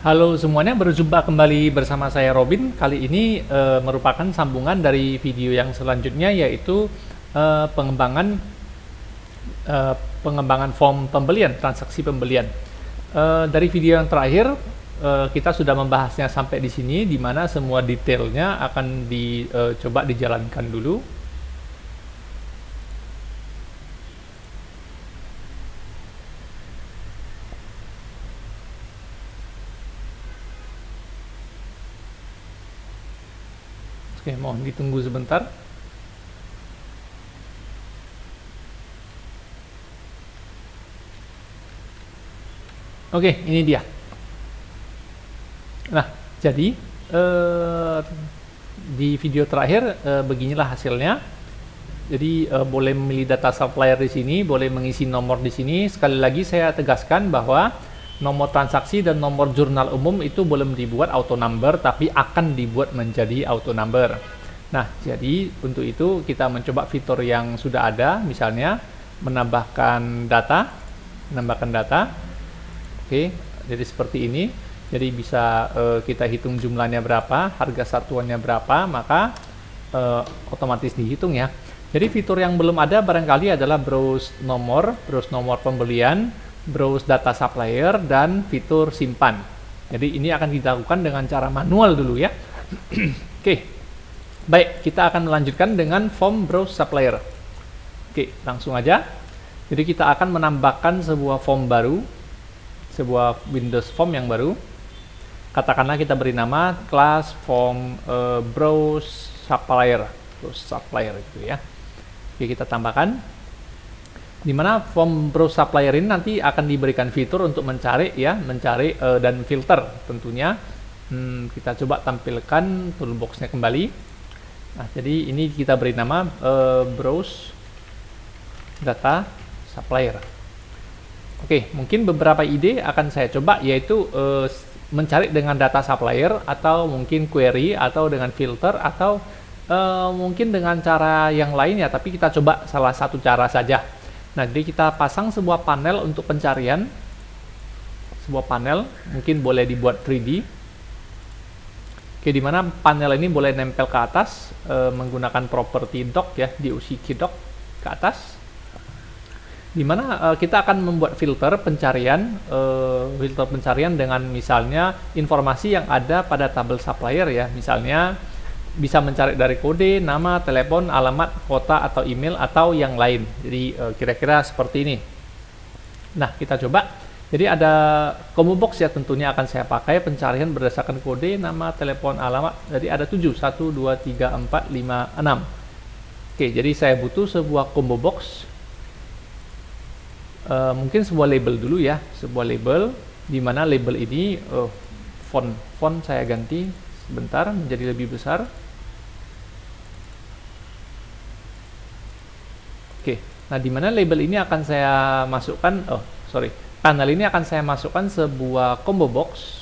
Halo semuanya, berjumpa kembali bersama saya Robin. Kali ini merupakan sambungan dari video yang selanjutnya, yaitu eh, pengembangan eh, pengembangan form pembelian, transaksi pembelian. Dari video yang terakhir kita sudah membahasnya sampai di sini, di mana semua detailnya akan dicoba dijalankan dulu. Oke, mohon ditunggu sebentar. Oke, ini dia. Nah, jadi di video terakhir beginilah hasilnya. Jadi boleh memilih data supplier di sini, boleh mengisi nomor di sini. Sekali lagi saya tegaskan bahwa nomor transaksi dan nomor jurnal umum itu belum dibuat auto number, tapi akan dibuat menjadi auto number. Nah, jadi untuk itu kita mencoba fitur yang sudah ada, misalnya menambahkan data. Oke, jadi seperti ini. Jadi bisa kita hitung jumlahnya berapa, harga satuannya berapa, maka otomatis dihitung ya. Jadi fitur yang belum ada barangkali adalah browse nomor pembelian, browse data supplier, dan fitur simpan. Jadi ini akan dilakukan dengan cara manual dulu ya. Oke, baik, kita akan melanjutkan dengan form browse supplier. Oke, langsung aja. Jadi kita akan menambahkan sebuah form baru, sebuah Windows form yang baru. Katakanlah kita beri nama class form browse supplier gitu ya. Oke, kita tambahkan. Di mana form browse supplier ini nanti akan diberikan fitur untuk mencari dan filter tentunya. Kita coba tampilkan toolbox-nya kembali. Nah, jadi ini kita beri nama browse data supplier. Oke, mungkin beberapa ide akan saya coba, yaitu mencari dengan data supplier, atau mungkin query, atau dengan filter, atau mungkin dengan cara yang lain ya, tapi kita coba salah satu cara saja. Nah, jadi kita pasang sebuah panel untuk pencarian. Sebuah panel, mungkin boleh dibuat 3D. Oke, dimana panel ini boleh nempel ke atas menggunakan property dock ya, DOC key dock ke atas. Dimana kita akan membuat filter pencarian dengan misalnya informasi yang ada pada tabel supplier ya, misalnya bisa mencari dari kode, nama, telepon, alamat, kota, atau email, atau yang lain. Jadi kira-kira seperti ini. Nah, kita coba. Jadi ada combo box ya, tentunya akan saya pakai pencarian berdasarkan kode, nama, telepon, alamat. Jadi ada 7, 1, 2, 3, 4, 5, 6. Oke, jadi saya butuh sebuah combo box. Mungkin sebuah label dulu ya, sebuah label, di mana label ini font saya ganti sebentar menjadi lebih besar. Oke, nah di mana label ini akan saya masukkan, panel ini akan saya masukkan sebuah combo box.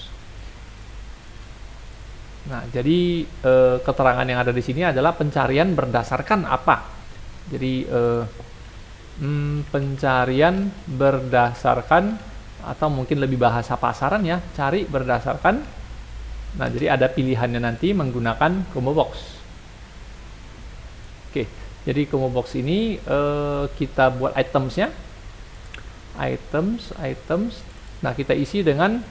Nah, jadi keterangan yang ada di sini adalah pencarian berdasarkan apa. Jadi pencarian berdasarkan, atau mungkin lebih bahasa pasaran ya, cari berdasarkan. Nah, jadi ada pilihannya nanti menggunakan combo box. Oke, jadi combo box ini kita buat itemsnya, items. Nah, kita isi dengan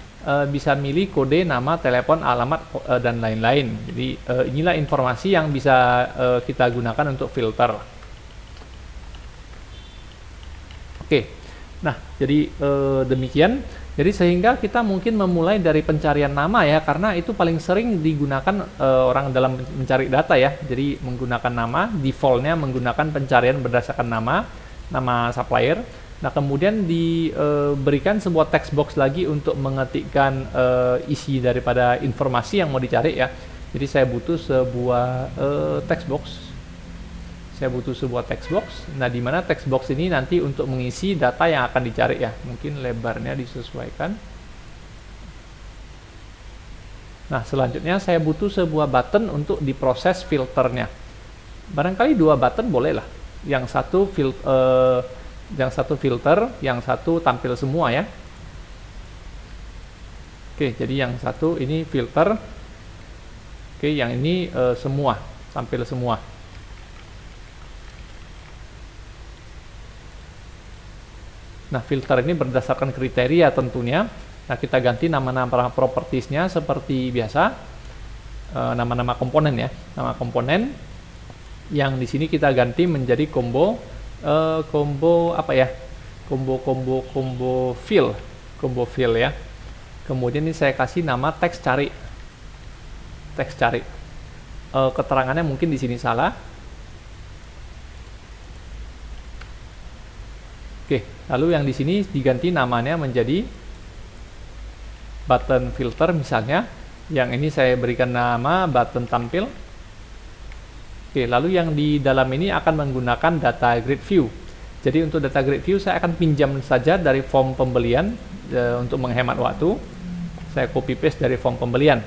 bisa milih kode, nama, telepon, alamat, dan lain-lain. Jadi inilah informasi yang bisa kita gunakan untuk filter. Oke, nah jadi demikian. Jadi sehingga kita mungkin memulai dari pencarian nama ya, karena itu paling sering digunakan orang dalam mencari data ya. Jadi menggunakan nama, defaultnya menggunakan pencarian berdasarkan nama supplier. Nah, kemudian diberikan sebuah text box lagi untuk mengetikkan isi daripada informasi yang mau dicari ya. Jadi saya butuh sebuah text box. Nah, di mana text box ini nanti untuk mengisi data yang akan dicari ya. Mungkin lebarnya disesuaikan. Nah, selanjutnya saya butuh sebuah button untuk diproses filternya. Barangkali 2 button boleh lah. Yang satu filter, yang satu tampil semua ya. Oke, jadi yang satu ini filter. Oke, yang ini semua, tampil semua. Nah, filter ini berdasarkan kriteria tentunya. Nah, kita ganti nama-nama propertiesnya seperti biasa, nama-nama komponen ya, nama komponen. Yang di sini kita ganti menjadi combo apa ya? Combo fill ya. Kemudian ini saya kasih nama teks cari. Keterangannya mungkin di sini salah. Oke, lalu yang di sini diganti namanya menjadi button filter misalnya. Yang ini saya berikan nama button tampil. Oke, lalu yang di dalam ini akan menggunakan data grid view. Jadi untuk data grid view saya akan pinjam saja dari form pembelian untuk menghemat waktu. Saya copy paste dari form pembelian.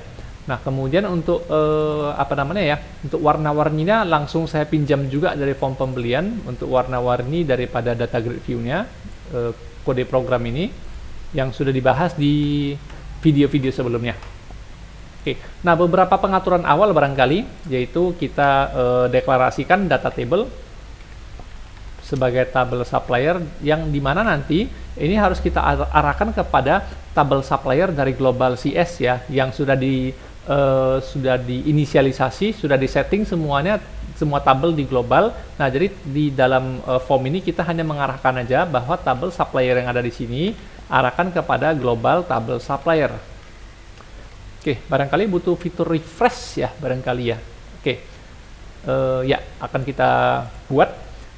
Nah, kemudian untuk untuk warna-warninya langsung saya pinjam juga dari form pembelian untuk warna-warni daripada data grid view-nya, kode program ini yang sudah dibahas di video-video sebelumnya. Oke, nah beberapa pengaturan awal barangkali yaitu kita deklarasikan data table sebagai tabel supplier yang dimana nanti ini harus kita arahkan kepada tabel supplier dari global CS ya, yang sudah diinisialisasi, sudah disetting semuanya, semua tabel di global. Nah, jadi di dalam form ini kita hanya mengarahkan aja bahwa tabel supplier yang ada di sini arahkan kepada global tabel supplier. Oke, barangkali butuh fitur refresh ya, barangkali ya. Oke, ya akan kita buat.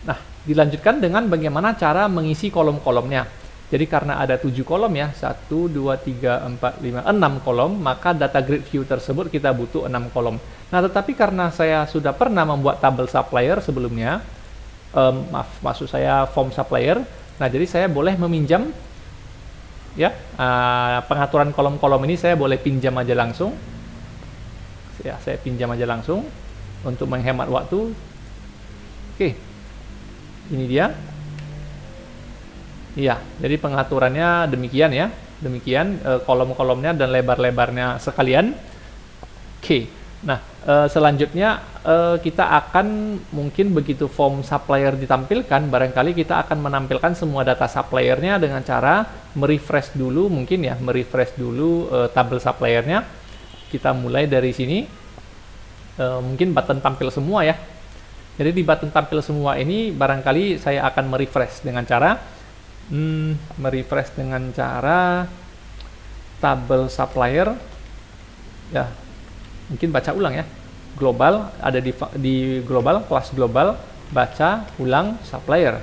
Nah, dilanjutkan dengan bagaimana cara mengisi kolom-kolomnya. Jadi karena ada 7 kolom ya, 1, 2, 3, 4, 5, 6 kolom, maka data grid view tersebut kita butuh 6 kolom. Nah, tetapi karena saya sudah pernah membuat tabel supplier sebelumnya, maksud saya form supplier, nah jadi saya boleh meminjam, ya, pengaturan kolom-kolom ini saya boleh pinjam aja langsung. Ya, saya pinjam aja langsung untuk menghemat waktu. Oke. Ini dia. Iya, jadi pengaturannya demikian ya. Demikian kolom-kolomnya dan lebar-lebarnya sekalian. Oke. Nah, selanjutnya kita akan mungkin begitu form supplier ditampilkan, barangkali kita akan menampilkan semua data suppliernya dengan cara merefresh dulu, mungkin ya, merefresh dulu tabel suppliernya. Kita mulai dari sini. Mungkin button tampil semua ya. Jadi di button tampil semua ini barangkali saya akan merefresh dengan cara tabel supplier ya, mungkin baca ulang ya, global ada di global, kelas global, baca ulang supplier.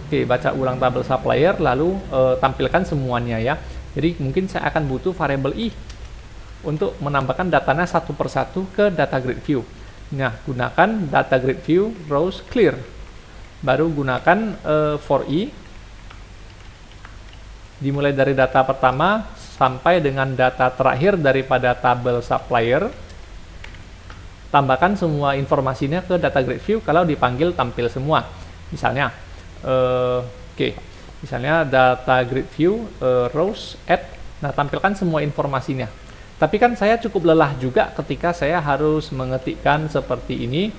Oke, baca ulang tabel supplier lalu tampilkan semuanya ya. Jadi mungkin saya akan butuh variabel i untuk menambahkan datanya satu persatu ke data grid view. Nah, gunakan data grid view rows clear. Baru gunakan for i. Dimulai dari data pertama sampai dengan data terakhir daripada tabel supplier. Tambahkan semua informasinya ke data grid view kalau dipanggil tampil semua. Misalnya, misalnya data grid view rows add. Nah, tampilkan semua informasinya. Tapi kan saya cukup lelah juga ketika saya harus mengetikkan seperti ini.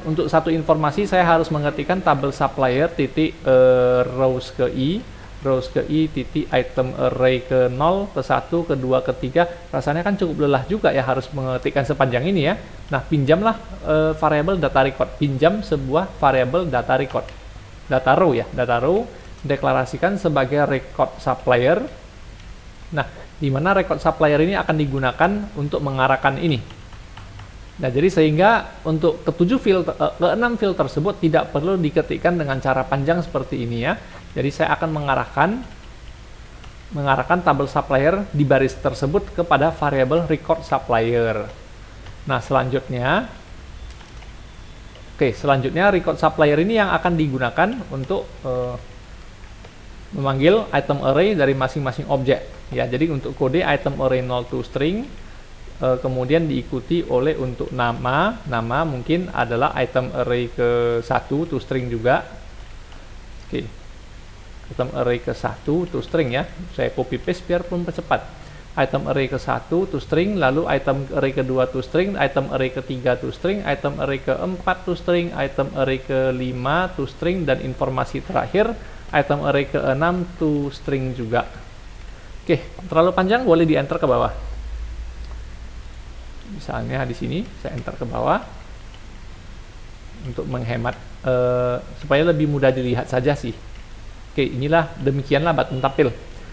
Untuk satu informasi saya harus mengetikkan tabel supplier titik rows ke i titik item array ke 0 ke 1 ke 2 ke 3. Rasanya kan cukup lelah juga ya harus mengetikkan sepanjang ini ya. Nah, pinjamlah variabel data record. Pinjam sebuah variabel data record. Data row ya, data row deklarasikan sebagai record supplier. Nah, di mana record supplier ini akan digunakan untuk mengarahkan ini. Nah, jadi sehingga untuk ke-6 field tersebut tidak perlu diketikkan dengan cara panjang seperti ini ya. Jadi saya akan mengarahkan tabel supplier di baris tersebut kepada variabel record supplier. Nah, selanjutnya record supplier ini yang akan digunakan untuk memanggil item array dari masing-masing objek. Ya, jadi untuk kode item array 0 to string, kemudian diikuti oleh untuk nama mungkin adalah item array ke 1 to string juga. Oke. item array ke-1 to string ya. Saya copy paste biarpun percepat. Item array ke-1 to string, lalu item array ke-2 to string, item array ke-3 to string, item array ke-4 to string, item array ke-5 to string, dan informasi terakhir item array ke-6 to string juga. Oke, terlalu panjang boleh di enter ke bawah. Misalnya di sini saya enter ke bawah untuk menghemat supaya lebih mudah dilihat saja sih. Oke, inilah demikianlah button tampil.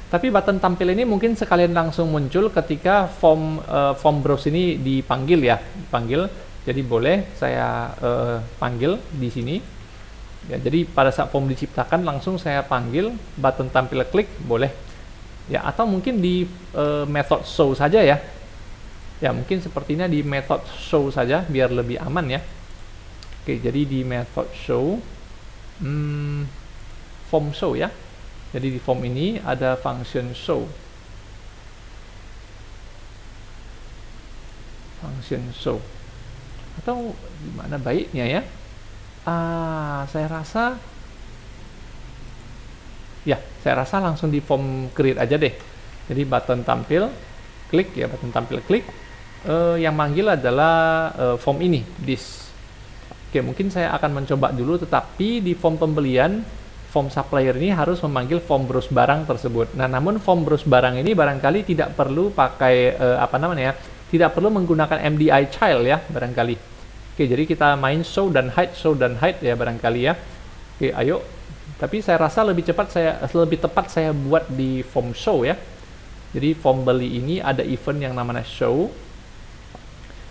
Tapi button tampil ini mungkin sekalian langsung muncul ketika form browse ini dipanggil ya, dipanggil. Jadi boleh saya panggil di sini. Ya, jadi pada saat form diciptakan langsung saya panggil button tampil klik boleh. Ya, atau mungkin di method show saja ya. Ya, mungkin sepertinya di method show saja biar lebih aman ya. Oke, jadi di method show form show ya. Jadi di form ini ada function show. Function show. Atau gimana baiknya ya? Saya rasa langsung di form create aja deh. Jadi button tampil klik ya, button tampil klik. Yang manggil adalah form ini, this. Oke, mungkin saya akan mencoba dulu, tetapi di form pembelian, form supplier ini harus memanggil form browse barang tersebut. Nah, namun form browse barang ini barangkali tidak perlu pakai tidak perlu menggunakan MDI child ya, barangkali. Oke, jadi kita main show dan hide ya barangkali ya. Oke, ayo. Tapi saya rasa lebih tepat saya buat di form show ya. Jadi form beli ini ada event yang namanya show.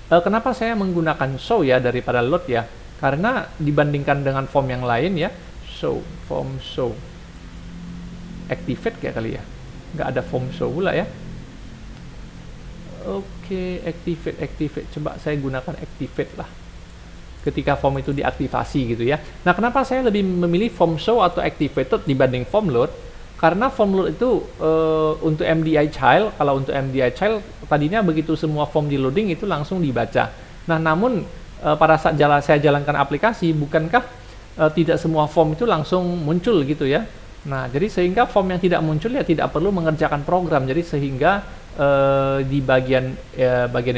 Kenapa saya menggunakan show ya daripada load ya? Karena dibandingkan dengan form yang lain ya, form show activate kayak kali ya, nggak ada form show pula ya. Oke, activate. Coba saya gunakan activate lah ketika form itu diaktifasi gitu ya. Nah, kenapa saya lebih memilih form show atau activated dibanding form load? Karena form load itu untuk MDI child, kalau untuk MDI child tadinya begitu semua form di loading itu langsung dibaca. Nah, namun pada saat saya jalankan aplikasi, bukankah tidak semua form itu langsung muncul gitu ya? Nah, jadi sehingga form yang tidak muncul ya tidak perlu mengerjakan program. Jadi sehingga di bagian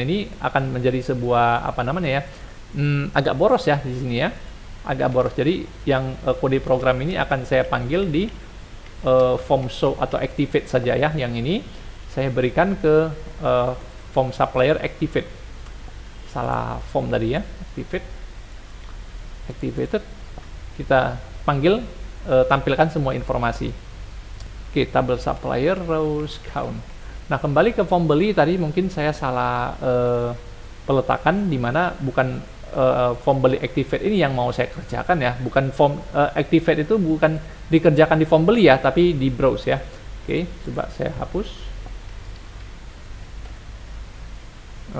ini akan menjadi sebuah agak boros ya di sini ya, agak boros. Jadi yang kode program ini akan saya panggil di form show atau activate saja ya. Yang ini saya berikan ke form supplier activate. Salah form tadi ya, activated. Kita panggil, tampilkan semua informasi. Oke, table supplier rows count. Nah, kembali ke form beli tadi mungkin saya salah peletakan, di mana bukan form beli activate ini yang mau saya kerjakan ya, bukan form activate itu bukan dikerjakan di form beli ya, tapi di browse ya. Oke, coba saya hapus.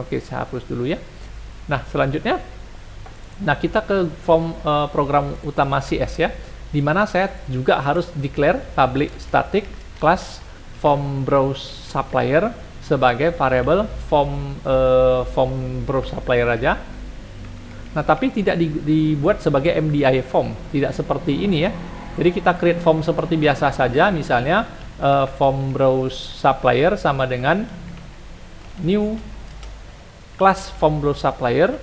Oke, saya hapus dulu ya. Nah, selanjutnya, kita ke form program utama CS ya, di mana saya juga harus declare public static class form browse supplier sebagai variable form browse supplier aja. Nah, tapi tidak dibuat sebagai MDI form, tidak seperti ini ya. Jadi kita create form seperti biasa saja, misalnya form browse supplier sama dengan new class form browse supplier,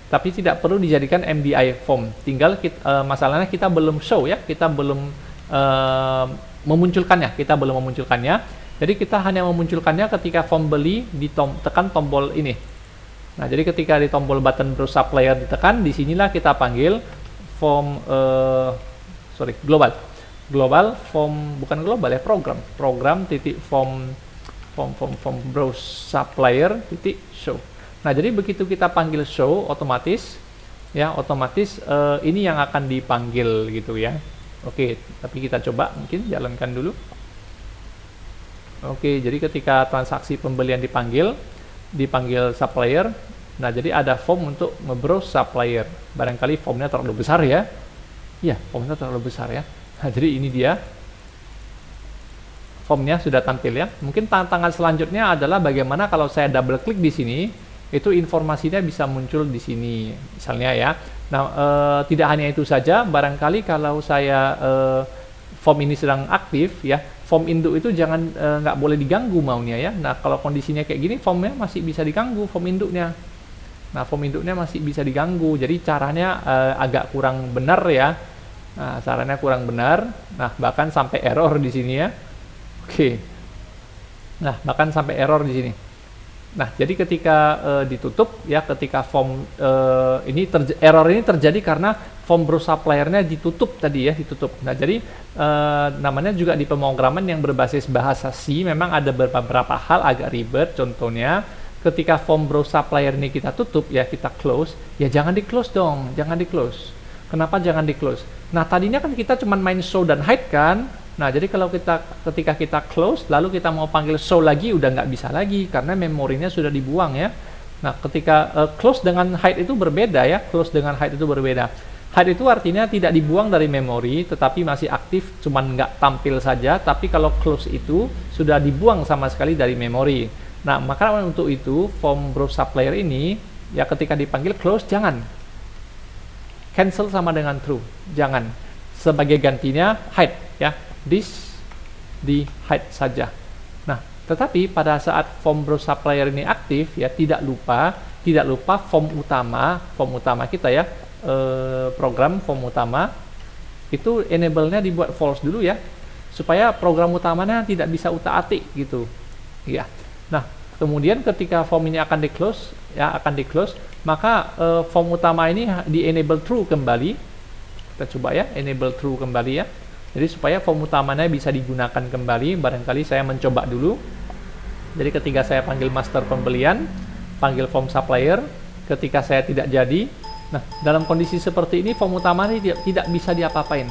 tapi tidak perlu dijadikan MDI form. Tinggal masalahnya kita belum show ya, kita belum memunculkannya, Jadi kita hanya memunculkannya ketika form beli tekan tombol ini. Nah, jadi ketika di tombol button browse supplier ditekan, disinilah kita panggil form global form, bukan global ya, program titik form browse supplier titik show. Nah, jadi begitu kita panggil show, otomatis ini yang akan dipanggil gitu ya. Oke, tapi kita coba mungkin jalankan dulu. Oke, jadi ketika transaksi pembelian dipanggil supplier, nah jadi ada form untuk nge-browse supplier. Barangkali formnya terlalu besar ya. Iya, formnya terlalu besar ya. Nah, jadi ini dia. Formnya sudah tampil ya. Mungkin tantangan selanjutnya adalah bagaimana kalau saya double klik di sini, itu informasinya bisa muncul di sini misalnya ya. Nah, tidak hanya itu saja, barangkali kalau saya form ini sedang aktif ya, form induk itu jangan nggak boleh diganggu maunya ya. Nah kalau kondisinya kayak gini, formnya masih bisa diganggu, form induknya. Nah form induknya masih bisa diganggu, jadi caranya agak kurang benar ya. Nah caranya kurang benar. Nah bahkan sampai error di sini ya. Oke. Nah bahkan sampai error di sini. Nah, jadi ketika ditutup ya, ketika form error ini terjadi karena form browse suppliernya ditutup tadi ya, ditutup. Nah, jadi namanya juga di pemrograman yang berbasis bahasa C memang ada beberapa hal agak ribet. Contohnya, ketika form browse supplier ini kita tutup ya, kita close, ya jangan di close dong, jangan di close. Kenapa jangan di close? Nah, tadinya kan kita cuma main show dan hide kan. Nah, jadi kalau ketika kita close, lalu kita mau panggil show lagi, udah nggak bisa lagi, karena memorinya sudah dibuang ya. Nah, ketika close dengan hide itu berbeda ya, close dengan hide itu berbeda. Hide itu artinya tidak dibuang dari memori, tetapi masih aktif, cuman nggak tampil saja, tapi kalau close itu sudah dibuang sama sekali dari memori. Nah, maka untuk itu, form browse supplier ini, ya ketika dipanggil close, jangan. Cancel sama dengan true, jangan. Sebagai gantinya, hide ya. This di hide saja. Nah, tetapi pada saat form browse supplier ini aktif ya, tidak lupa form utama kita ya, program form utama itu enable-nya dibuat false dulu ya, supaya program utamanya tidak bisa utak-atik gitu. Ya. Nah, kemudian ketika form ini akan di close, maka form utama ini di enable true kembali. Kita coba ya, enable true kembali ya. Jadi supaya form utamanya bisa digunakan kembali, barangkali saya mencoba dulu. Jadi ketika saya panggil master pembelian, panggil form supplier, ketika saya tidak jadi, nah dalam kondisi seperti ini form utamanya tidak bisa diapa-apain,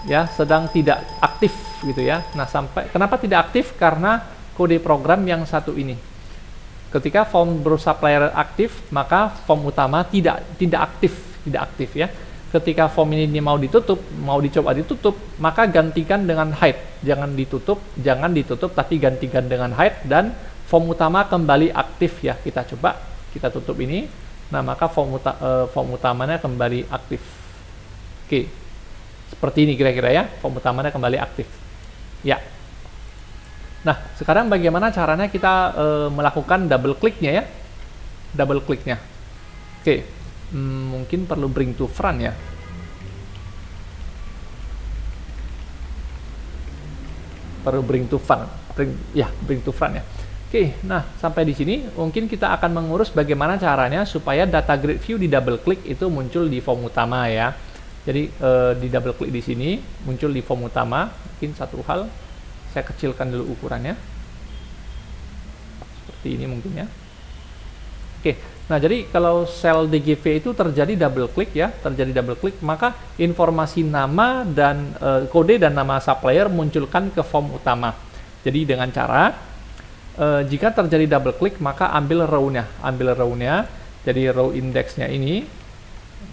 ya sedang tidak aktif gitu ya. Nah kenapa tidak aktif? Karena kode program yang satu ini. Ketika form browse supplier aktif, maka form utama tidak aktif ya. Ketika form ini mau dicoba ditutup, maka gantikan dengan hide. Jangan ditutup, tapi gantikan dengan hide, dan form utama kembali aktif ya. Kita coba, kita tutup ini. Nah, maka form utamanya kembali aktif. Oke, seperti ini kira-kira ya, form utamanya kembali aktif. Ya. Nah, sekarang bagaimana caranya kita melakukan double kliknya ya? Double kliknya. Oke. Mungkin perlu bring to front ya. Perlu bring to front. Bring to front ya. Oke, nah sampai di sini mungkin kita akan mengurus bagaimana caranya supaya data grid view di double click itu muncul di form utama ya. Jadi di double click di sini muncul di form utama. Mungkin satu hal saya kecilkan dulu ukurannya. Seperti ini mungkin ya. Oke. Nah, jadi kalau sel DGV itu terjadi double click ya, maka informasi nama dan kode dan nama supplier munculkan ke form utama. Jadi dengan cara jika terjadi double click, maka ambil row-nya. Jadi row indexnya ini.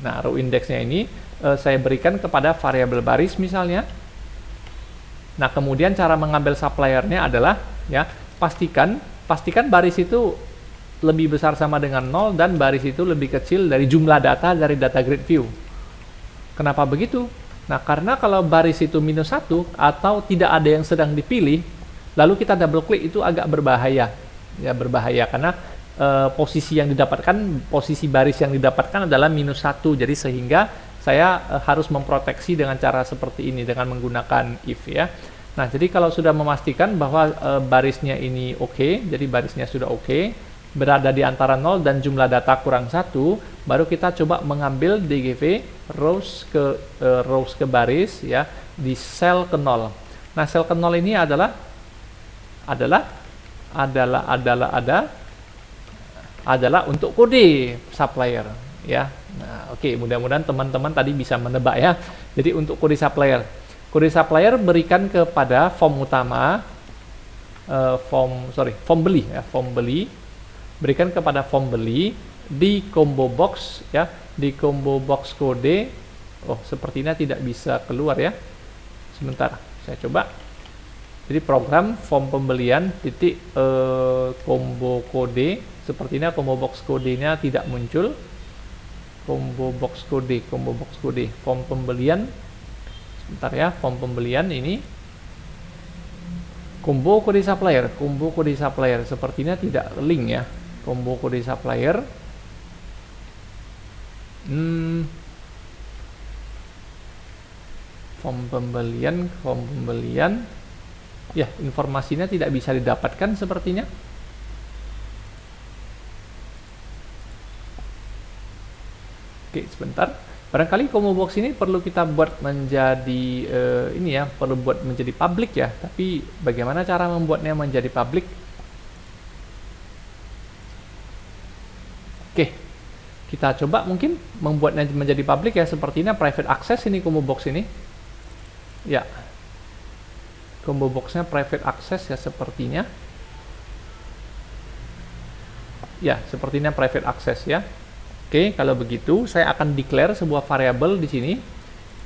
Nah, row indexnya ini saya berikan kepada variabel baris misalnya. Nah, kemudian cara mengambil suppliernya adalah ya, pastikan baris itu lebih besar sama dengan 0 dan baris itu lebih kecil dari jumlah data dari data grid view. Kenapa begitu? Nah, karena kalau baris itu -1 atau tidak ada yang sedang dipilih, lalu kita double klik itu agak berbahaya. Ya, berbahaya karena posisi baris yang didapatkan adalah -1. Jadi sehingga saya harus memproteksi dengan cara seperti ini dengan menggunakan if ya. Nah, jadi kalau sudah memastikan bahwa barisnya ini oke, jadi barisnya sudah oke, berada di antara 0 dan jumlah data kurang 1, baru kita coba mengambil DGV rows ke baris ya di sel ke 0. Nah, sel ke 0 ini adalah untuk kode supplier ya. Nah, oke, mudah-mudahan teman-teman tadi bisa menebak ya. Jadi untuk kode supplier berikan kepada form utama form beli. Berikan kepada form beli di combo box ya, di combo box kode. Oh, sepertinya tidak bisa keluar ya. Sebentar, saya coba. Jadi program form pembelian titik combo kode, sepertinya combo box kodenya tidak muncul. Combo box kode form pembelian. Bentar ya, form pembelian ini. Combo kode supplier, sepertinya tidak link ya. Combo kode supplier. Form pembelian. Ya, informasinya tidak bisa didapatkan sepertinya. Oke, sebentar. Barangkali combo box ini perlu kita buat menjadi ini ya, perlu buat menjadi public ya. Tapi bagaimana cara membuatnya menjadi public? Oke, kita coba mungkin membuatnya menjadi public ya. Sepertinya private access ini combo box ini. Ya, combo boxnya private access ya sepertinya. Ya, sepertinya private access ya. Oke, kalau begitu saya akan declare sebuah variabel di sini.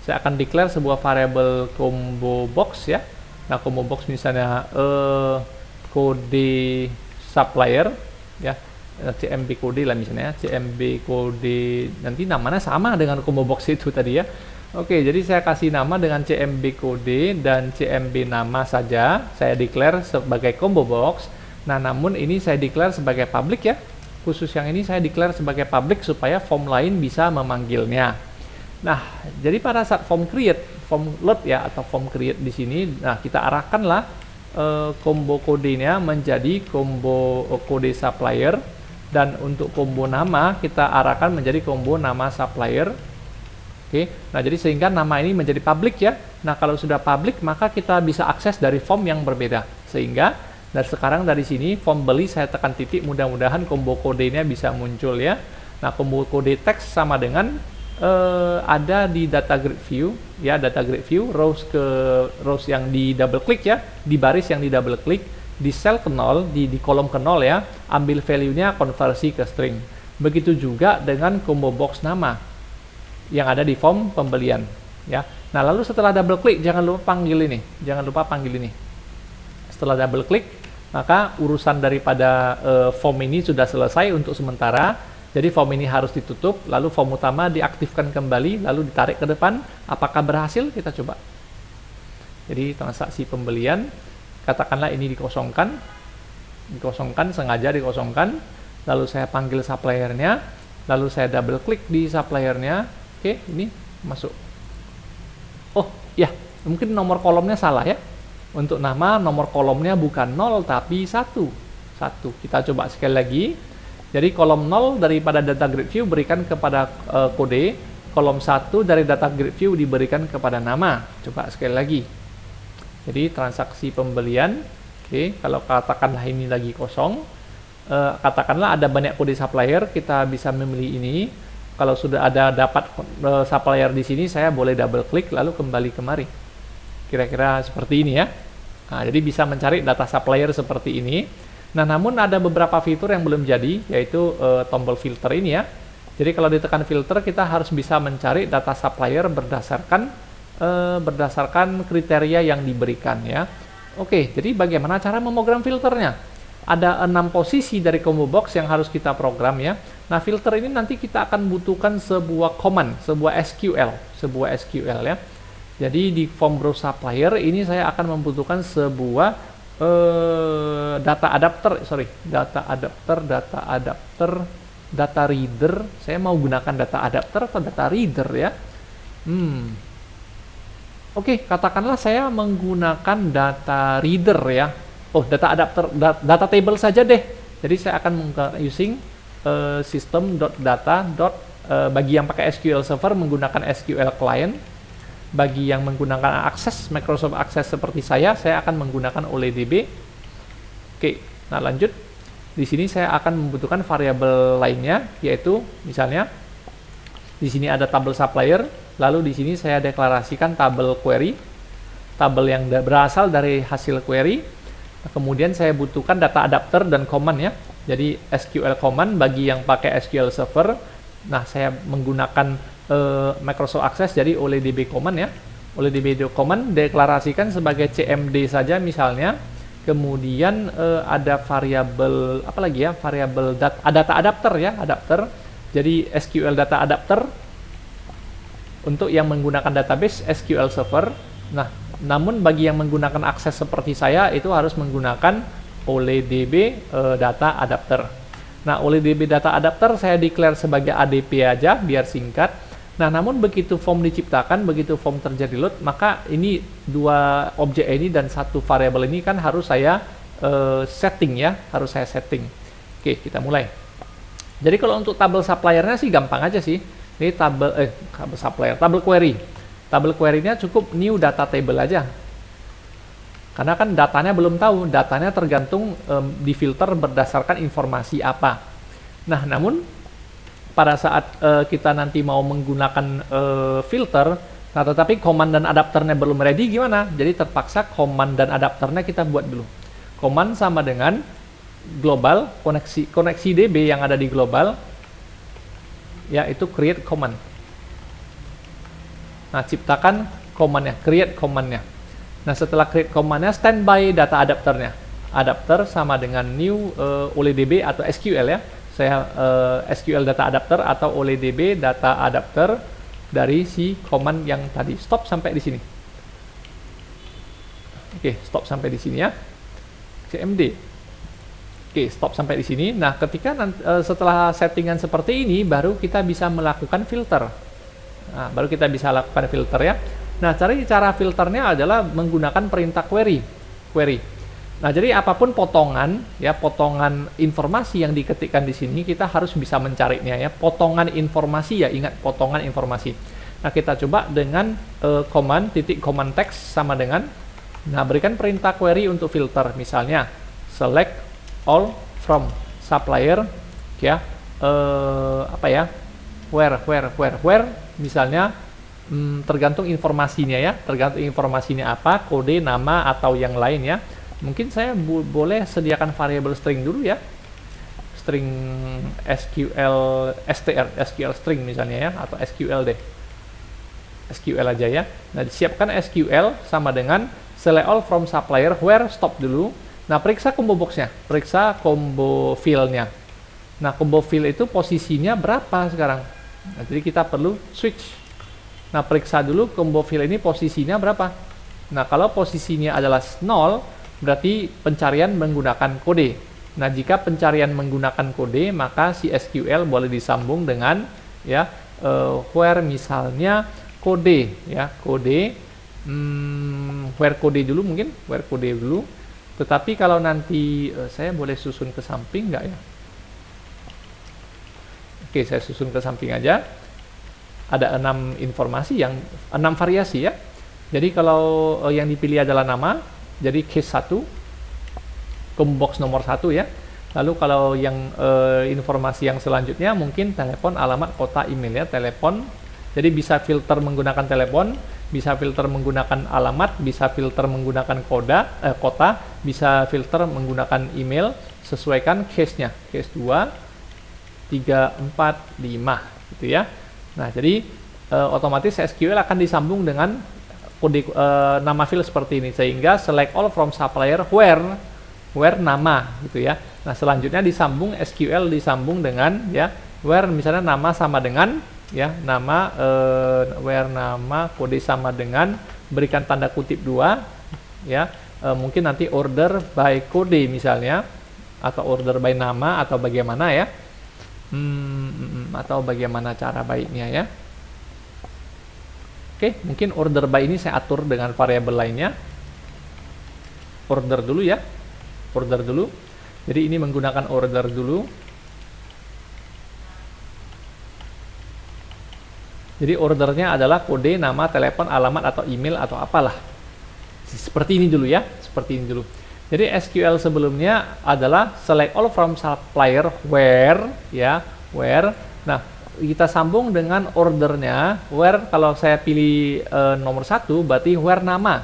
Saya akan declare sebuah variabel combo box ya. Nah, combo box misalnya kode supplier ya. CMB kode lah misalnya, CMB kode, nanti namanya sama dengan combo box itu tadi ya. Oke, jadi saya kasih nama dengan CMB kode dan CMB nama saja. Saya declare sebagai combo box. Nah, namun ini saya declare sebagai public ya. Khusus yang ini saya declare sebagai public supaya form lain bisa memanggilnya. Nah, jadi pada saat form load ya, atau form create di sini, nah kita arahkanlah combo kodenya menjadi combo kode supplier, dan untuk combo nama kita arahkan menjadi combo nama supplier. Oke, nah jadi sehingga nama ini menjadi public ya. Nah, kalau sudah public maka kita bisa akses dari form yang berbeda. Sehingga dan sekarang dari sini form beli saya tekan titik, mudah-mudahan combo kodenya bisa muncul ya. Nah, combo kode teks sama dengan ada di data grid view ya, data grid view rows yang di double klik ya, di baris yang di double klik, di cell ke 0, di kolom ke 0 ya, ambil value-nya konversi ke string. Begitu juga dengan combo box nama yang ada di form pembelian ya. Nah, lalu setelah double klik jangan lupa panggil ini. Setelah double klik, maka urusan daripada form ini sudah selesai untuk sementara. Jadi form ini harus ditutup, lalu form utama diaktifkan kembali, lalu ditarik ke depan. Apakah berhasil? Kita coba. Jadi transaksi pembelian, katakanlah ini dikosongkan, sengaja dikosongkan. Lalu saya panggil suppliernya, lalu saya double klik di suppliernya. Oke, ini masuk. Oh ya, mungkin nomor kolomnya salah ya. Untuk nama nomor kolomnya bukan 0 tapi 1. Kita coba sekali lagi. Jadi kolom 0 daripada data grid view berikan kepada kode, kolom 1 dari data grid view diberikan kepada nama. Coba sekali lagi. Jadi transaksi pembelian. Oke, kalau katakanlah ini lagi kosong, katakanlah ada banyak kode supplier, kita bisa memilih ini. Kalau sudah ada dapat supplier di sini, saya boleh double klik lalu kembali kemari. Kira-kira seperti ini ya. Nah, jadi bisa mencari data supplier seperti ini. Nah, namun ada beberapa fitur yang belum jadi, yaitu tombol filter ini ya. Jadi kalau ditekan filter, kita harus bisa mencari data supplier berdasarkan kriteria yang diberikan ya. Oke, jadi bagaimana cara memogram filternya? Ada 6 posisi dari combo box yang harus kita program ya. Nah, filter ini nanti kita akan butuhkan sebuah command, sebuah SQL ya. Jadi di form browse supplier ini saya akan membutuhkan sebuah data reader. Saya mau gunakan data adapter atau data reader ya. Oke, katakanlah saya menggunakan data reader ya. Oh, data adapter, data table saja deh. Jadi saya akan using system.data. Bagi yang pakai SQL Server menggunakan SQL Client. Bagi yang menggunakan akses Microsoft Access seperti saya akan menggunakan OLEDB. Oke, nah lanjut. Di sini saya akan membutuhkan variabel lainnya, yaitu misalnya di sini ada tabel supplier, lalu di sini saya deklarasikan tabel query, tabel yang berasal dari hasil query. Nah, kemudian saya butuhkan data adapter dan command ya. Jadi SQL command bagi yang pakai SQL Server. Nah, saya menggunakan Microsoft Access, jadi OLEDB command ya. OLEDB command deklarasikan sebagai CMD saja misalnya. Kemudian ada variabel apa lagi ya? Variabel data adapter ya, adapter. Jadi SQL data adapter. untuk yang menggunakan database SQL Server. Nah, namun bagi yang menggunakan akses seperti saya itu harus menggunakan OLEDB Data Adapter. Nah, OLEDB Data Adapter saya declare sebagai ADP aja biar singkat. Nah, namun begitu form diciptakan, begitu form terjadi load, maka ini dua objek ini dan satu variabel ini kan harus saya setting ya, harus saya setting. Oke, kita mulai. Jadi kalau untuk tabel supplier-nya sih gampang aja sih. Ini tabel supplier, tabel query. Tabel query-nya cukup new data table aja. Karena kan datanya belum tahu, datanya tergantung difilter berdasarkan informasi apa. Nah, namun pada saat kita nanti mau menggunakan filter, nah tetapi command dan adapternya belum ready gimana? Jadi terpaksa command dan adapternya kita buat dulu. Command sama dengan global, koneksi DB yang ada di global, yaitu create command. Nah, ciptakan command-nya, create command-nya. Nah, setelah create command-nya, standby data adapternya. Adapter sama dengan new OLEDB atau SQL ya. Saya SQL data adapter atau OLEDB data adapter dari si command yang tadi. Stop sampai di sini. Oke, stop sampai di sini ya. CMD. Oke, stop sampai di sini. Nah, ketika setelah settingan seperti ini, baru kita bisa melakukan filter. Nah, baru kita bisa lakukan filter ya. Nah, cara filternya adalah menggunakan perintah query. Nah, jadi apapun potongan ya, potongan informasi yang diketikkan di sini kita harus bisa mencarinya ya. Potongan informasi ya, ingat potongan informasi. Nah, kita coba dengan command text sama dengan, nah, berikan perintah query untuk filter. Misalnya select all from supplier ya, apa ya, where misalnya tergantung informasinya ya, tergantung informasinya apa, kode, nama atau yang lain ya. Mungkin saya boleh sediakan variabel string dulu ya, string SQL string misalnya ya, atau SQL deh, SQL aja ya. Nah, disiapkan SQL sama dengan select all from supplier where, stop dulu. Nah, periksa combo box-nya, periksa combo fill-nya. Nah, combo fill itu posisinya berapa sekarang? Nah, jadi kita perlu switch. Nah, periksa dulu combo fill ini posisinya berapa. Nah, kalau posisinya adalah 0, berarti pencarian menggunakan kode. Nah, jika pencarian menggunakan kode, maka si SQL boleh disambung dengan ya where misalnya kode ya, kode where kode dulu mungkin, where kode dulu. Tetapi kalau nanti saya boleh susun ke samping nggak ya? Oke, saya susun ke samping aja. Ada 6 informasi, 6 variasi ya. Jadi kalau yang dipilih adalah nama, jadi case 1, combo box nomor 1 ya. Lalu kalau yang informasi yang selanjutnya mungkin telepon, alamat, kota, email ya, telepon. Jadi bisa filter menggunakan telepon, bisa filter menggunakan alamat, bisa filter menggunakan kota, bisa filter menggunakan email. Sesuaikan case-nya, case 2, 3, 4, 5 gitu ya. Nah, jadi otomatis SQL akan disambung dengan kode nama field seperti ini, sehingga select all from supplier where nama gitu ya. Nah, selanjutnya disambung SQL disambung dengan ya where misalnya nama sama dengan ya nama where nama kode sama dengan, berikan tanda kutip 2 ya, mungkin nanti order by kode misalnya, atau order by nama, atau bagaimana ya, atau bagaimana cara baiknya ya. Oke, mungkin order by ini saya atur dengan variabel lainnya. Order dulu ya, order dulu. Jadi ini menggunakan order dulu. Jadi ordernya adalah kode, nama, telepon, alamat, atau email, atau apalah. Seperti ini dulu ya, seperti ini dulu. Jadi SQL sebelumnya adalah select all from supplier where ya, where. Nah, kita sambung dengan ordernya where. Kalau saya pilih nomor 1 berarti where nama.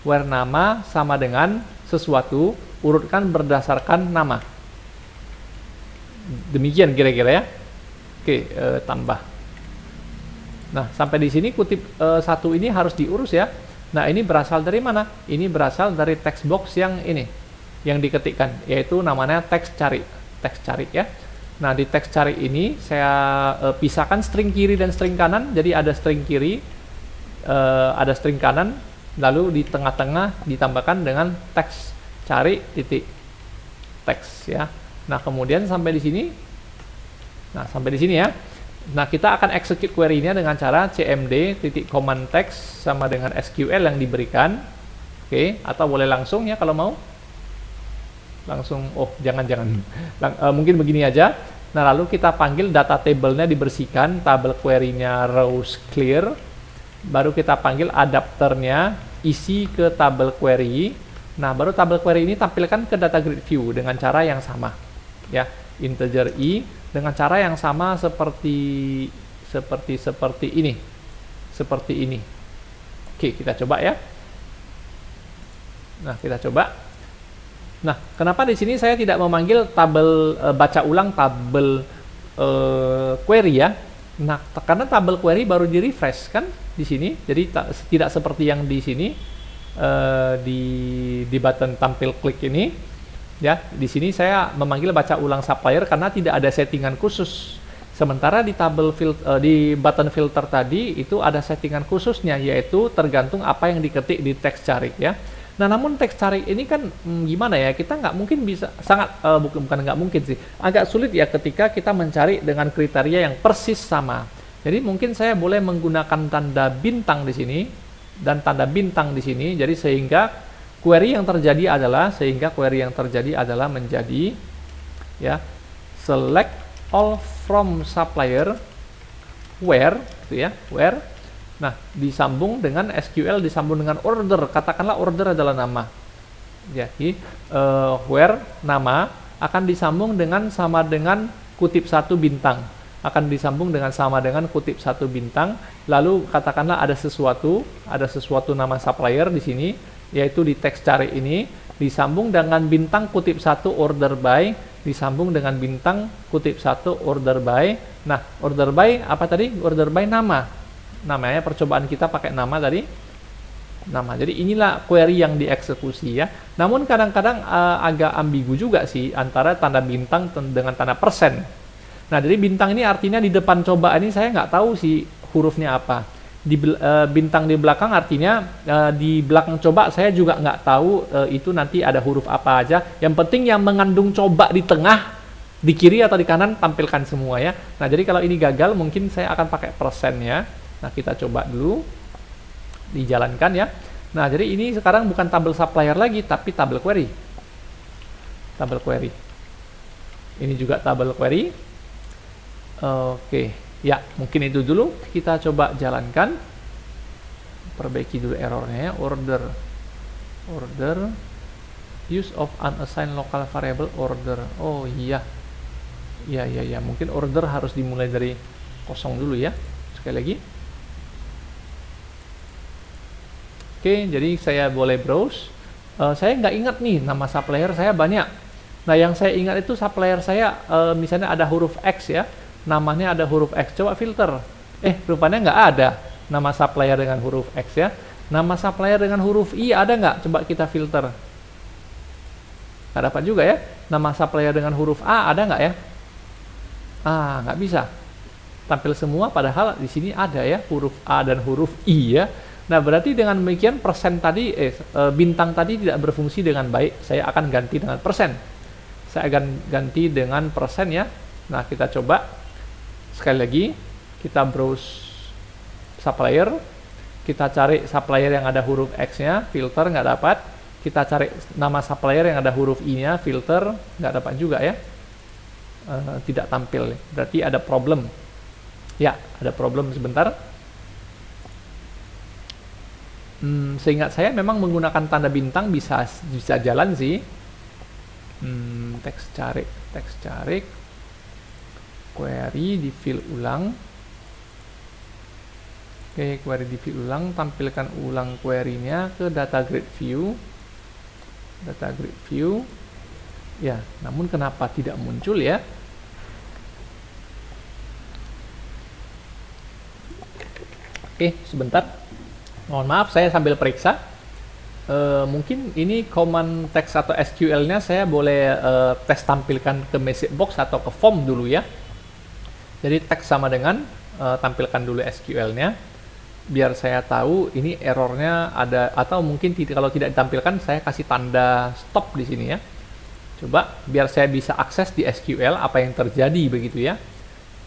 Where nama sama dengan sesuatu, urutkan berdasarkan nama. Demikian kira-kira ya. Oke, tambah. Nah, sampai di sini kutip 1 ini harus diurus ya. Nah, ini berasal dari mana? Ini berasal dari text box yang ini, yang diketikkan, yaitu namanya teks cari ya. Nah, di teks cari ini saya pisahkan string kiri dan string kanan. Jadi ada string kiri, ada string kanan, lalu di tengah-tengah ditambahkan dengan teks cari titik teks ya. Nah, kemudian sampai di sini. Nah, sampai di sini ya. Nah, kita akan execute query-nya dengan cara cmd titik command text sama dengan SQL yang diberikan. Oke, atau boleh langsung ya kalau mau. Langsung, oh jangan mungkin begini aja. Nah, lalu kita panggil data table-nya dibersihkan, table query-nya rows clear, baru kita panggil adapternya isi ke table query. Nah, baru table query ini tampilkan ke data grid view dengan cara yang sama ya, integer i dengan cara yang sama seperti ini, seperti ini. Oke, kita coba ya. Nah, kita coba. Nah, kenapa di sini saya tidak memanggil tabel baca ulang tabel query ya? Nah, karena tabel query baru di refresh kan di sini, jadi tidak seperti yang di sini di button tampil klik ini ya. Di sini saya memanggil baca ulang supplier karena tidak ada settingan khusus. Sementara di tabel di button filter tadi itu ada settingan khususnya, yaitu tergantung apa yang diketik di teks cari ya. Nah, namun teks cari ini kan gimana ya, kita nggak mungkin bisa, bukan nggak mungkin sih, agak sulit ya ketika kita mencari dengan kriteria yang persis sama. Jadi mungkin saya boleh menggunakan tanda bintang di sini dan tanda bintang di sini, jadi sehingga query yang terjadi adalah menjadi ya select all from supplier where gitu ya, where. Nah, disambung dengan SQL, disambung dengan order. Katakanlah order adalah nama. Jadi, where nama akan disambung dengan sama dengan kutip 1 bintang. Akan disambung dengan sama dengan kutip 1 bintang. Lalu, katakanlah ada sesuatu nama supplier di sini, yaitu di teks cari ini, disambung dengan bintang kutip 1 order by, disambung dengan bintang kutip 1 order by. Nah, order by apa tadi? Order by nama. Namanya percobaan kita pakai nama tadi, nama. Jadi inilah query yang dieksekusi ya. Namun kadang-kadang agak ambigu juga sih antara tanda bintang dengan tanda persen. Nah, jadi bintang ini artinya di depan coba ini saya nggak tahu sih hurufnya apa. Bintang di belakang artinya di belakang coba saya juga nggak tahu itu nanti ada huruf apa aja. Yang penting yang mengandung coba di tengah, di kiri atau di kanan tampilkan semua ya. Nah, jadi kalau ini gagal mungkin saya akan pakai persen ya. Nah, kita coba dulu dijalankan ya. Nah, jadi ini sekarang bukan tabel supplier lagi, tapi tabel query. Tabel query. Ini juga tabel query. Oke, ya mungkin itu dulu. Kita coba jalankan. Perbaiki dulu errornya ya. Order use of unassigned local variable order. Oh iya. Ya. Mungkin order harus dimulai dari kosong dulu ya. Sekali lagi. Oke, jadi saya boleh browse. Saya nggak ingat nih nama supplier saya banyak. Nah, yang saya ingat itu supplier saya misalnya ada huruf X ya, namanya ada huruf X. Coba filter. Rupanya nggak ada nama supplier dengan huruf X ya. Nama supplier dengan huruf I ada nggak? Coba kita filter. Nggak dapat juga ya. Nama supplier dengan huruf A ada nggak ya? Nggak bisa. Tampil semua padahal di sini ada ya huruf A dan huruf I ya. Nah, berarti dengan demikian persen tadi, bintang tadi tidak berfungsi dengan baik. Saya akan ganti dengan persen. Saya akan ganti dengan persen ya. Nah, kita coba. Sekali lagi, kita browse supplier. Kita cari supplier yang ada huruf X-nya, filter, nggak dapat. Kita cari nama supplier yang ada huruf I-nya, filter, nggak dapat juga ya. Tidak tampil. Berarti ada problem. Ya, ada problem sebentar. Seingat saya memang menggunakan tanda bintang bisa jalan sih. Teks cari query di fill ulang. Oke, query di fill ulang, tampilkan ulang query-nya ke data grid view. Ya, namun kenapa tidak muncul ya? Oke, sebentar. Mohon maaf, saya sambil periksa. Mungkin ini command text atau SQL-nya saya boleh tes tampilkan ke message box atau ke form dulu ya. Jadi teks sama dengan tampilkan dulu SQL-nya biar saya tahu ini errornya ada, atau mungkin kalau tidak ditampilkan saya kasih tanda stop di sini ya. Coba biar saya bisa akses di SQL apa yang terjadi begitu ya.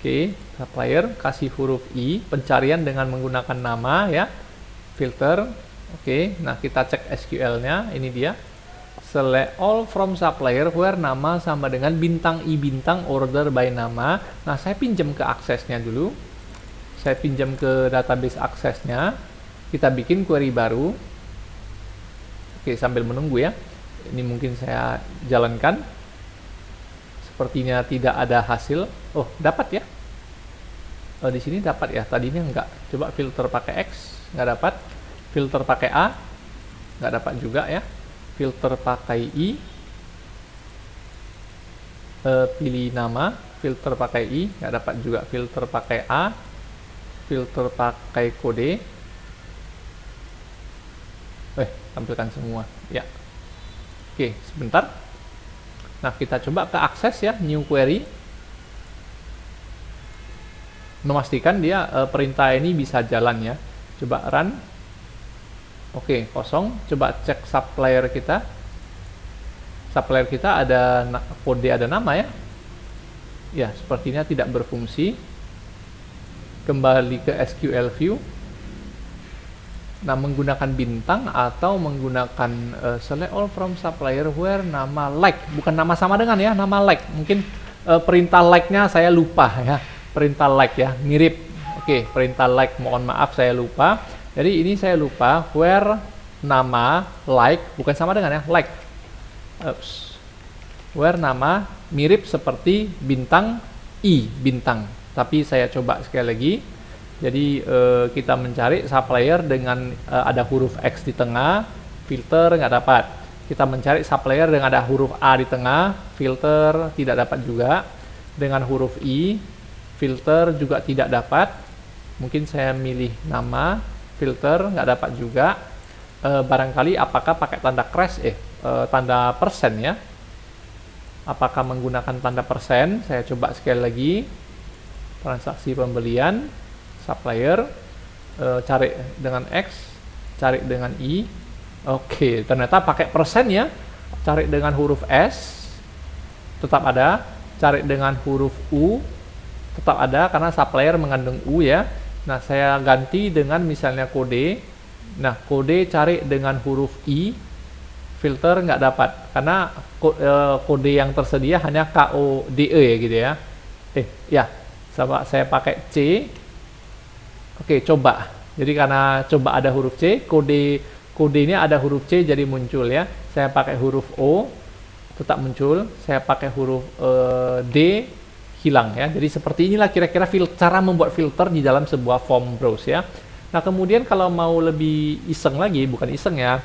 Oke, supplier kasih huruf I, pencarian dengan menggunakan nama ya, filter. Oke, nah kita cek SQL-nya, ini dia. Select all from supplier where nama sama dengan bintang I bintang order by nama. Nah, saya pinjam ke aksesnya dulu. Saya pinjam ke database aksesnya. Kita bikin query baru. Oke, sambil menunggu ya. Ini mungkin saya jalankan. Sepertinya tidak ada hasil. Oh, dapat ya. Oh, di sini dapat ya. Tadinya enggak. Coba filter pakai X, nggak dapat. Filter pakai A, nggak dapat juga ya. Filter pakai I, pilih nama. Filter pakai I, nggak dapat juga. Filter pakai A, filter pakai kode. Tampilkan semua ya. Oke, sebentar. Nah, kita coba ke akses ya, new query. Memastikan dia perintah ini bisa jalan ya. Coba run. Oke, kosong. Coba cek supplier kita. Supplier kita ada kode, ada nama ya. Ya, sepertinya tidak berfungsi. Kembali ke SQL view. Nah, menggunakan bintang atau menggunakan select all from supplier where nama like. Bukan nama sama dengan ya, nama like. Mungkin perintah like-nya saya lupa ya. Perintah like ya, mirip. Oke, perintah like, mohon maaf saya lupa. Jadi ini saya lupa where nama like bukan sama dengan ya like. Where nama mirip seperti bintang I bintang. Tapi saya coba sekali lagi. Jadi kita mencari supplier dengan ada huruf X di tengah, filter nggak dapat. Kita mencari supplier dengan ada huruf A di tengah, filter tidak dapat juga. Dengan huruf I, filter juga tidak dapat. Mungkin saya milih nama, filter nggak dapat juga. Barangkali apakah pakai tanda crash tanda persen ya, apakah menggunakan tanda persen. Saya coba sekali lagi, transaksi pembelian supplier, cari dengan X, cari dengan I. Oke, ternyata pakai persen ya. Cari dengan huruf S tetap ada, cari dengan huruf U tetap ada karena supplier mengandung U ya. Nah, saya ganti dengan misalnya kode. Nah, kode cari dengan huruf I, filter nggak dapat karena kode yang tersedia hanya KODE ya gitu ya. Ya, sama saya pakai C. Oke, coba. Jadi karena coba ada huruf C, kodenya ada huruf C jadi muncul ya. Saya pakai huruf O tetap muncul. Saya pakai huruf D hilang ya. Jadi seperti inilah kira-kira cara membuat filter di dalam sebuah form browse ya. Nah, kemudian kalau mau lebih iseng lagi, bukan iseng ya,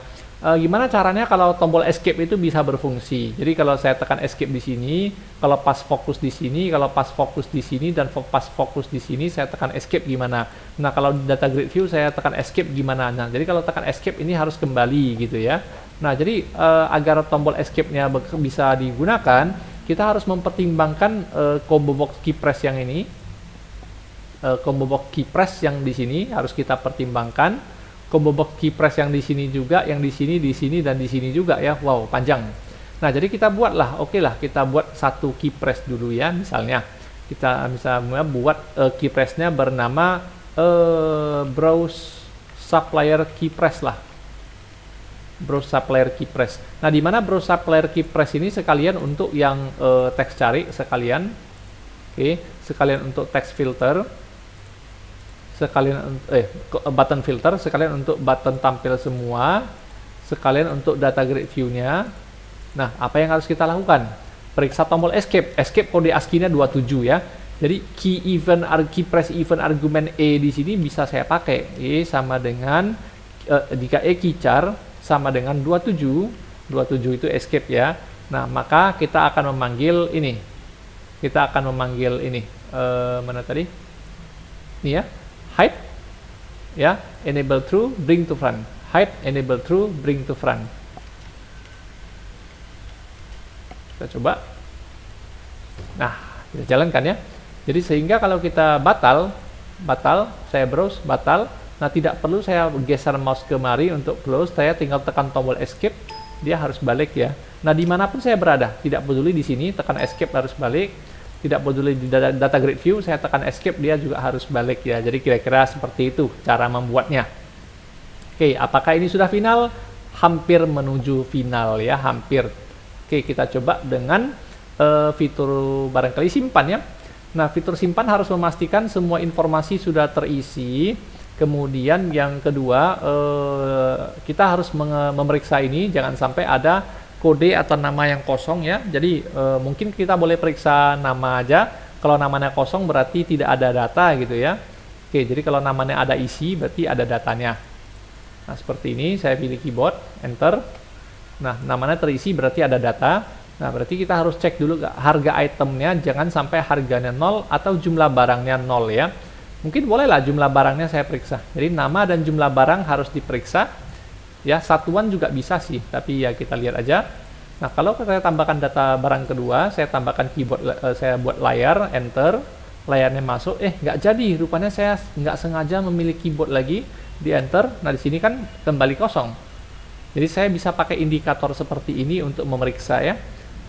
gimana caranya kalau tombol escape itu bisa berfungsi. Jadi kalau saya tekan escape di sini, kalau pas fokus di sini, kalau pas fokus di sini, dan pas fokus di sini saya tekan escape gimana. Nah, kalau di data grid view saya tekan escape gimana. Nah, jadi kalau tekan escape ini harus kembali gitu ya. Nah, jadi agar tombol escape-nya bisa digunakan, kita harus mempertimbangkan combo box key press yang ini. Combo box key press yang di sini harus kita pertimbangkan. Combo box key press yang di sini juga, yang di sini, dan di sini juga ya. Wow, panjang. Nah, jadi kita buatlah, oke lah, kita buat satu key press dulu ya. Misalnya, kita misalnya buat key press-nya bernama browse supplier key press lah. Browse supplier key press. Nah, di mana browse supplier key press ini sekalian untuk yang teks cari sekalian. Oke, sekalian untuk teks filter. Sekalian button filter, sekalian untuk button tampil semua, sekalian untuk data grid view-nya. Nah, apa yang harus kita lakukan? Periksa tombol escape. Escape kode ASCII-nya 27 ya. Jadi key press event argument E di sini bisa saya pakai. E sama dengan jika E keychar sama dengan 27. 27 itu escape ya. Nah, maka kita akan memanggil ini. Kita akan memanggil ini. Mana tadi? Ini ya. Hide ya, enable true, bring to front. hide, enable true, bring to front. Kita coba. Nah, kita jalankan ya. Jadi sehingga kalau kita batal, saya browse, batal. Nah, tidak perlu saya geser mouse kemari untuk close, saya tinggal tekan tombol escape, dia harus balik ya. Nah, dimanapun saya berada, tidak peduli di sini, tekan escape harus balik. Tidak peduli di data grid view, saya tekan escape, dia juga harus balik ya. Jadi kira-kira seperti itu cara membuatnya. Oke, apakah ini sudah final? Hampir menuju final ya, hampir. Oke, kita coba dengan fitur barangkali simpan ya. Nah, fitur simpan harus memastikan semua informasi sudah terisi. Kemudian yang kedua, kita harus memeriksa ini, jangan sampai ada kode atau nama yang kosong ya. Jadi mungkin kita boleh periksa nama aja. Kalau namanya kosong berarti tidak ada data gitu ya. Oke, jadi kalau namanya ada isi berarti ada datanya. Nah, seperti ini saya pilih keyboard, enter. Nah, namanya terisi berarti ada data. Nah, berarti kita harus cek dulu harga itemnya, jangan sampai harganya 0 atau jumlah barangnya 0 ya. Mungkin bolehlah jumlah barangnya saya periksa. Jadi nama dan jumlah barang harus diperiksa. Ya, satuan juga bisa sih, tapi ya kita lihat aja. Nah, kalau saya tambahkan data barang kedua, saya tambahkan keyboard, saya buat layar, enter, layarnya masuk, nggak jadi, rupanya saya nggak sengaja memilih keyboard lagi, di enter, nah di sini kan kembali kosong. Jadi saya bisa pakai indikator seperti ini untuk memeriksa ya.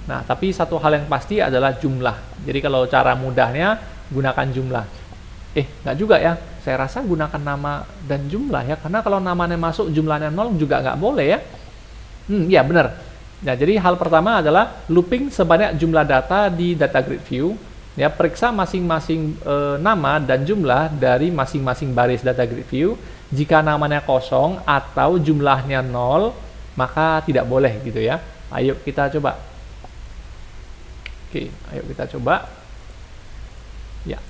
Nah, tapi satu hal yang pasti adalah jumlah. Jadi kalau cara mudahnya, gunakan jumlah. Nggak juga ya, saya rasa gunakan nama dan jumlah ya, karena kalau namanya masuk jumlahnya 0 juga nggak boleh ya. Ya benar. Nah, jadi hal pertama adalah looping sebanyak jumlah data di data grid view ya, periksa masing-masing nama dan jumlah dari masing-masing baris data grid view. Jika namanya kosong atau jumlahnya 0 maka tidak boleh gitu ya. Ayo kita coba. Oke, ayo kita coba ya.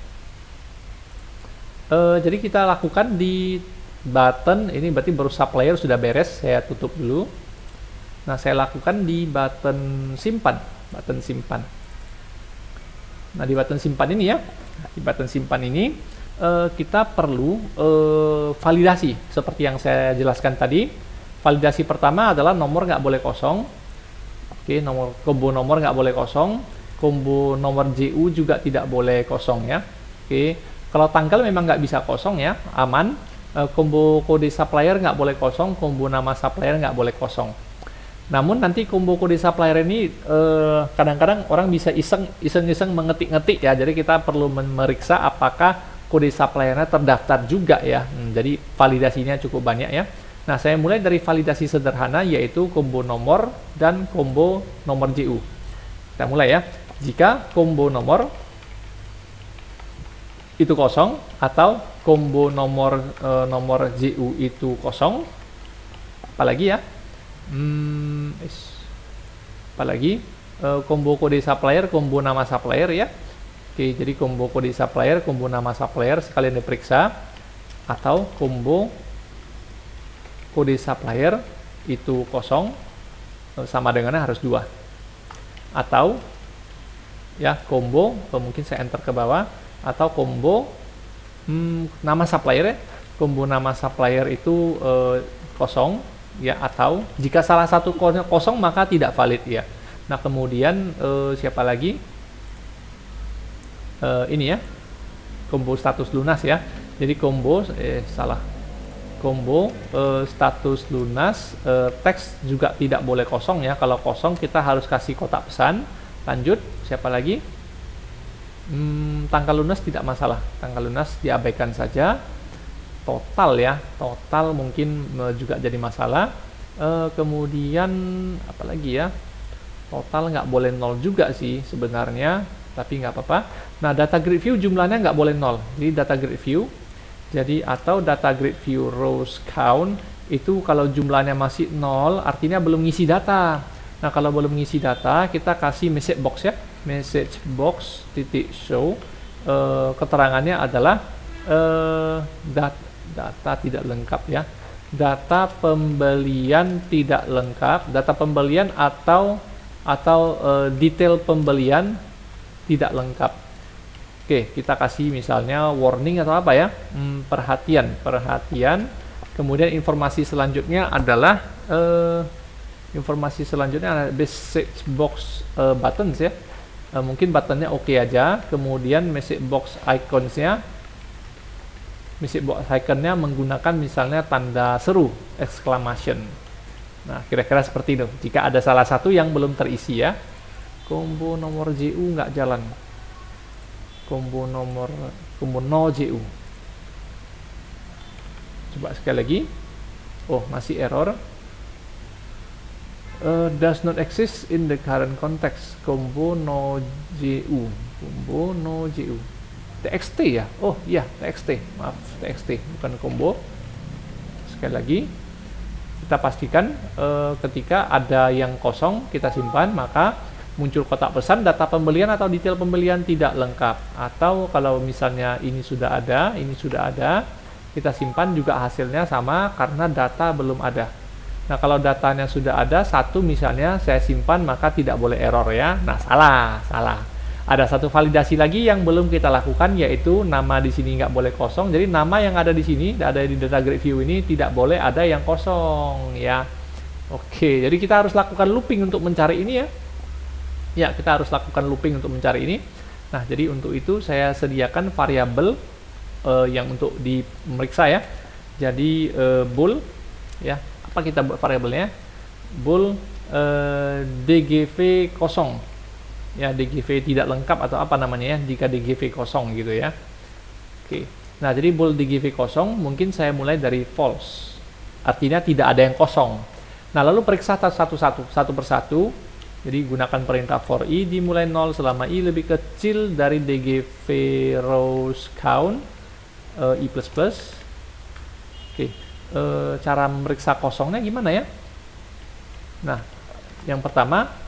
Jadi kita lakukan di button ini, berarti baru supplier sudah beres, saya tutup dulu. Nah, saya lakukan di button simpan, Nah, di button simpan ini ya, di button simpan ini kita perlu validasi seperti yang saya jelaskan tadi. Validasi pertama adalah nomor nggak boleh kosong. Oke, combo nomor nggak boleh kosong, combo nomor JU juga tidak boleh kosong ya. Oke. Kalau tanggal memang nggak bisa kosong ya, aman. Combo kode supplier nggak boleh kosong, combo nama supplier nggak boleh kosong. Namun nanti combo kode supplier ini kadang-kadang orang bisa iseng-iseng mengetik-ngetik ya. Jadi kita perlu memeriksa apakah kode suppliernya terdaftar juga ya. Jadi validasinya cukup banyak ya. Nah, saya mulai dari validasi sederhana yaitu combo nomor dan combo nomor JU. Kita mulai ya. Jika combo nomor itu kosong atau combo nomor JU itu kosong, apalagi ya, apalagi combo kode supplier, combo nama supplier ya. Oke, jadi combo kode supplier, combo nama supplier sekalian diperiksa, atau combo kode supplier itu kosong, sama dengannya harus 2, atau ya combo, mungkin saya enter ke bawah, atau combo nama supplier ya, combo nama supplier itu kosong ya, atau jika salah satu kosong maka tidak valid ya. Nah, kemudian siapa lagi, ini ya, combo status lunas ya. Jadi combo combo status lunas, teks juga tidak boleh kosong ya. Kalau kosong kita harus kasih kotak pesan. Lanjut, siapa lagi? Tanggal lunas tidak masalah, tanggal lunas diabaikan saja. Total ya, total mungkin juga jadi masalah. Kemudian apa lagi ya, total nggak boleh 0 juga sih sebenarnya, tapi nggak apa-apa. Nah, data grid view jumlahnya nggak boleh 0, jadi data grid view, jadi atau data grid view rows count itu kalau jumlahnya masih 0 artinya belum ngisi data. Nah, kalau belum ngisi data kita kasih message box ya, message box titik show, keterangannya adalah data tidak lengkap ya, data pembelian tidak lengkap, data pembelian atau detail pembelian tidak lengkap. Oke, kita kasih misalnya warning atau apa ya, perhatian, Kemudian informasi selanjutnya adalah message box buttons ya. Mungkin buttonnya oke aja. Kemudian message box iconnya menggunakan misalnya tanda seru exclamation. Nah, kira-kira seperti itu. Jika ada salah satu yang belum terisi ya. Combo nomor JU nggak jalan. Combo no JU. Coba sekali lagi. Oh, masih error. Does not exist in the current context. Combo no JU. Combo no JU. TXT ya? Oh iya, TXT. Maaf, TXT bukan combo. Sekali lagi, kita pastikan ketika ada yang kosong kita simpan, maka muncul kotak pesan data pembelian atau detail pembelian tidak lengkap. Atau kalau misalnya ini sudah ada, kita simpan juga hasilnya sama karena data belum ada. Nah, kalau datanya sudah ada, satu misalnya saya simpan, maka tidak boleh error ya. Nah, salah. Ada satu validasi lagi yang belum kita lakukan, yaitu nama di sini nggak boleh kosong. Jadi nama yang ada di sini, ada di data grid view ini tidak boleh ada yang kosong ya. Oke, jadi kita harus lakukan looping untuk mencari ini ya. Ya, kita harus lakukan looping untuk mencari ini. Nah, jadi untuk itu saya sediakan variabel yang untuk dimeriksa ya. Jadi bool ya. Apa kita buat variabelnya? Bool DGV kosong. Ya, DGV tidak lengkap atau apa namanya ya, jika DGV kosong gitu ya. Oke. Nah, jadi bool DGV kosong mungkin saya mulai dari false. Artinya tidak ada yang kosong. Nah, lalu periksa satu persatu. Jadi gunakan perintah for i dimulai 0 selama i lebih kecil dari DGV rows count i++. Oke. Cara memeriksa kosongnya gimana ya? Nah, yang pertama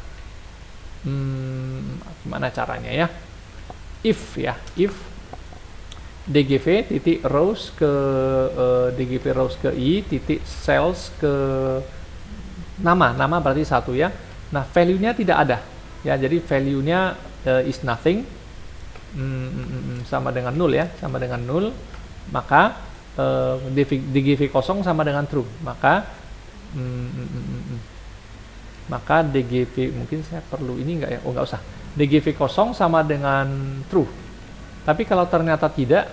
gimana caranya ya? If DGV titik rows ke DGV rows ke i titik cells ke nama berarti satu ya. Nah, value-nya tidak ada ya, jadi value-nya is nothing, sama dengan nol ya, sama dengan nol. Maka DGV kosong sama dengan true, maka DGV, mungkin saya perlu ini enggak ya? Oh, enggak usah. DGV kosong sama dengan true. Tapi kalau ternyata tidak,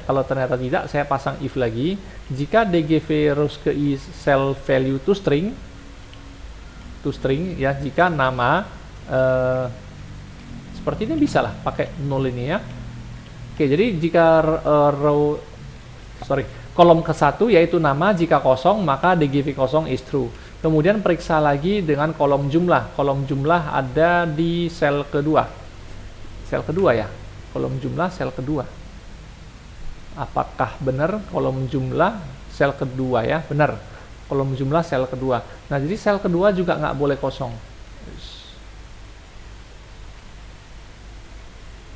saya pasang if lagi. Jika DGV rows ke i cell value to string ya, jika nama seperti ini bisa lah pakai nol ini ya. Oke, jadi jika kolom ke-1 yaitu nama, jika kosong maka DGV kosong is true. Kemudian periksa lagi dengan kolom jumlah. Kolom jumlah ada di sel kedua. Sel kedua ya. Kolom jumlah sel kedua. Apakah benar kolom jumlah sel kedua ya? Benar. Kolom jumlah sel kedua. Nah, jadi sel kedua juga nggak boleh kosong.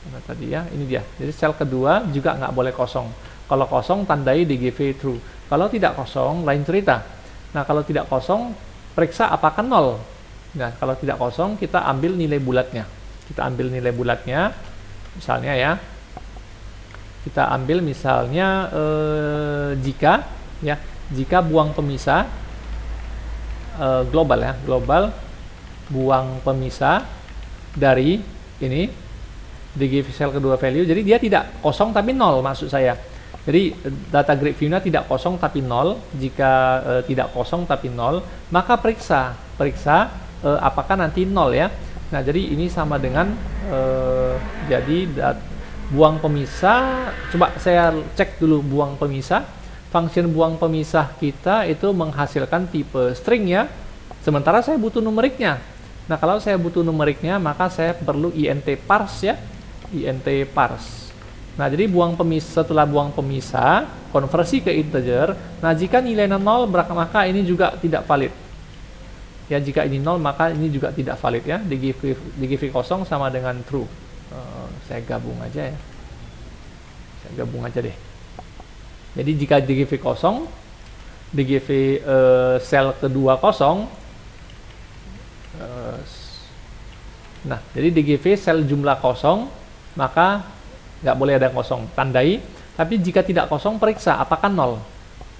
Nah, tadi ya, ini dia. Jadi sel kedua juga nggak boleh kosong. Kalau kosong tandai DGV true. Kalau tidak kosong lain cerita. Nah, kalau tidak kosong periksa apakah 0. Nah, kalau tidak kosong kita ambil nilai bulatnya. Misalnya ya. Kita ambil misalnya jika buang pemisah global ya, global buang pemisah dari ini DGV sel kedua value. Jadi dia tidak kosong tapi 0 maksud saya. Jadi data grid view-nya tidak kosong tapi 0. Jika tidak kosong tapi 0, maka periksa apakah nanti 0 ya. Nah, jadi ini sama dengan buang pemisah. Coba saya cek dulu buang pemisah. Function buang pemisah kita itu menghasilkan tipe string ya. Sementara saya butuh numeriknya. Nah, kalau saya butuh numeriknya, maka saya perlu int parse ya. Int parse. Nah, jadi setelah buang pemisah, konversi ke integer. Nah, jika nilainya 0, maka ini juga tidak valid. Ya, jika ini 0, maka ini juga tidak valid ya. DGV kosong sama dengan true. Saya gabung aja ya. Deh. Jadi jika DGV kosong, DGV sel kedua kosong. Nah, jadi DGV sel jumlah kosong, maka nggak boleh ada kosong, tandai. Tapi jika tidak kosong, periksa apakah 0.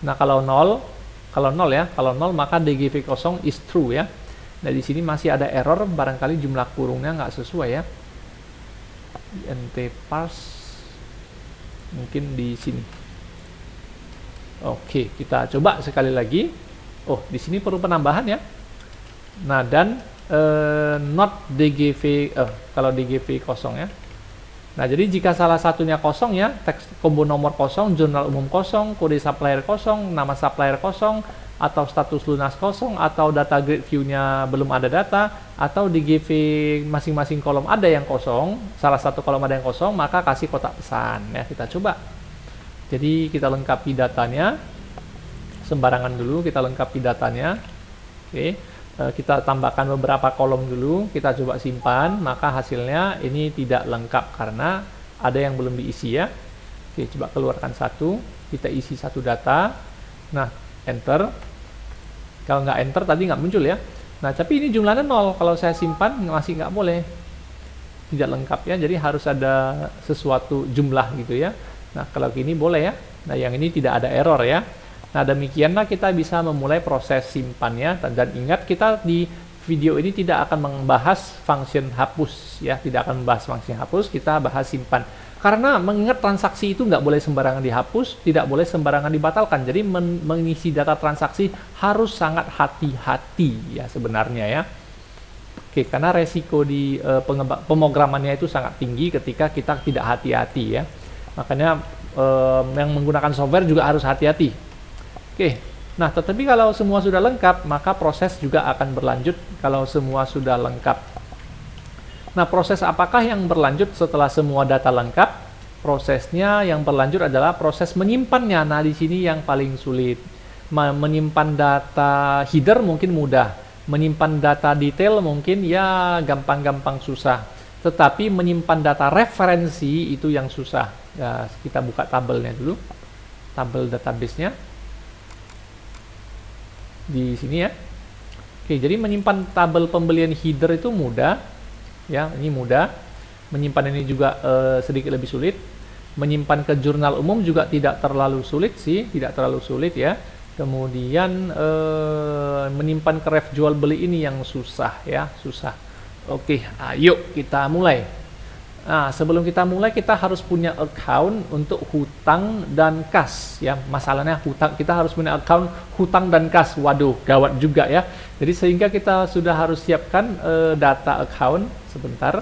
Nah, kalau 0, Kalau 0 ya, kalau 0 maka DGV 0 is true ya. Nah di sini masih ada error, barangkali jumlah kurungnya nggak sesuai ya. int parse mungkin di sini. Oke, kita coba sekali lagi. Oh, di sini perlu penambahan ya. Nah dan not DGV, kalau DGV 0 ya. Nah, jadi jika salah satunya kosong ya, teks combo nomor kosong, jurnal umum kosong, kode supplier kosong, nama supplier kosong, atau status lunas kosong, atau data grid view-nya belum ada data, atau di GV masing-masing kolom ada yang kosong, salah satu kolom ada yang kosong, maka kasih kotak pesan ya. Kita coba. Jadi kita lengkapi datanya, sembarangan dulu kita lengkapi datanya. Oke. Kita tambahkan beberapa kolom dulu, kita coba simpan, maka hasilnya ini tidak lengkap karena ada yang belum diisi ya. Oke, coba keluarkan satu, kita isi satu data, nah enter. Kalau nggak enter tadi nggak muncul ya. Nah tapi ini jumlahnya 0, kalau saya simpan masih nggak boleh, tidak lengkap ya, jadi harus ada sesuatu jumlah gitu ya. Nah kalau gini boleh ya, nah yang ini tidak ada error ya. Nah demikianlah kita bisa memulai proses simpannya, dan ingat kita di video ini tidak akan membahas function hapus ya, tidak akan membahas function hapus, kita bahas simpan. Karena mengingat transaksi itu nggak boleh sembarangan dihapus, tidak boleh sembarangan dibatalkan, jadi mengisi data transaksi harus sangat hati-hati ya sebenarnya ya. Oke, karena resiko di pemrogramannya itu sangat tinggi ketika kita tidak hati-hati ya. Makanya yang menggunakan software juga harus hati-hati. Oke, nah tetapi kalau semua sudah lengkap, maka proses juga akan berlanjut kalau semua sudah lengkap. Nah, proses apakah yang berlanjut setelah semua data lengkap? Prosesnya yang berlanjut adalah proses menyimpannya. Nah, di sini yang paling sulit. Menyimpan data header mungkin mudah, menyimpan data detail mungkin ya gampang-gampang susah. Tetapi menyimpan data referensi itu yang susah. Ya, kita buka tabelnya dulu, tabel database-nya. Di sini ya. Oke, jadi menyimpan tabel pembelian header itu mudah ya, ini mudah. Menyimpan ini juga sedikit lebih sulit. Menyimpan ke jurnal umum juga tidak terlalu sulit sih, tidak terlalu sulit ya. Kemudian menyimpan ke ref jual beli ini yang susah ya, susah. Oke, ayo kita mulai. Nah, sebelum kita mulai kita harus punya account untuk hutang dan kas ya. Masalahnya hutang, kita harus punya account hutang dan kas. Waduh, gawat juga ya. Jadi sehingga kita sudah harus siapkan data account sebentar.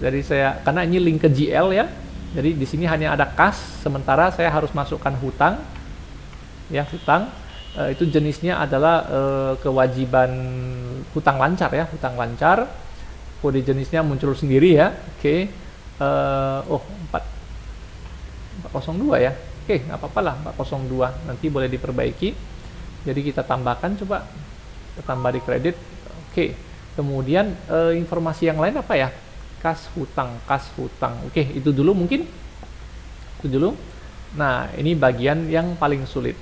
Jadi karena ini link ke GL ya. Jadi di sini hanya ada kas, sementara saya harus masukkan hutang. Ya, hutang. Itu jenisnya adalah kewajiban hutang lancar ya, hutang lancar. Kode jenisnya muncul sendiri ya. Oke. 402 ya. Oke, nggak apa-apa lah 402, nanti boleh diperbaiki. Jadi kita tambahkan, coba kita tambah di kredit. Oke, kemudian informasi yang lain apa ya? Kas hutang. Oke, itu dulu mungkin. Itu dulu. Nah, ini bagian yang paling sulit.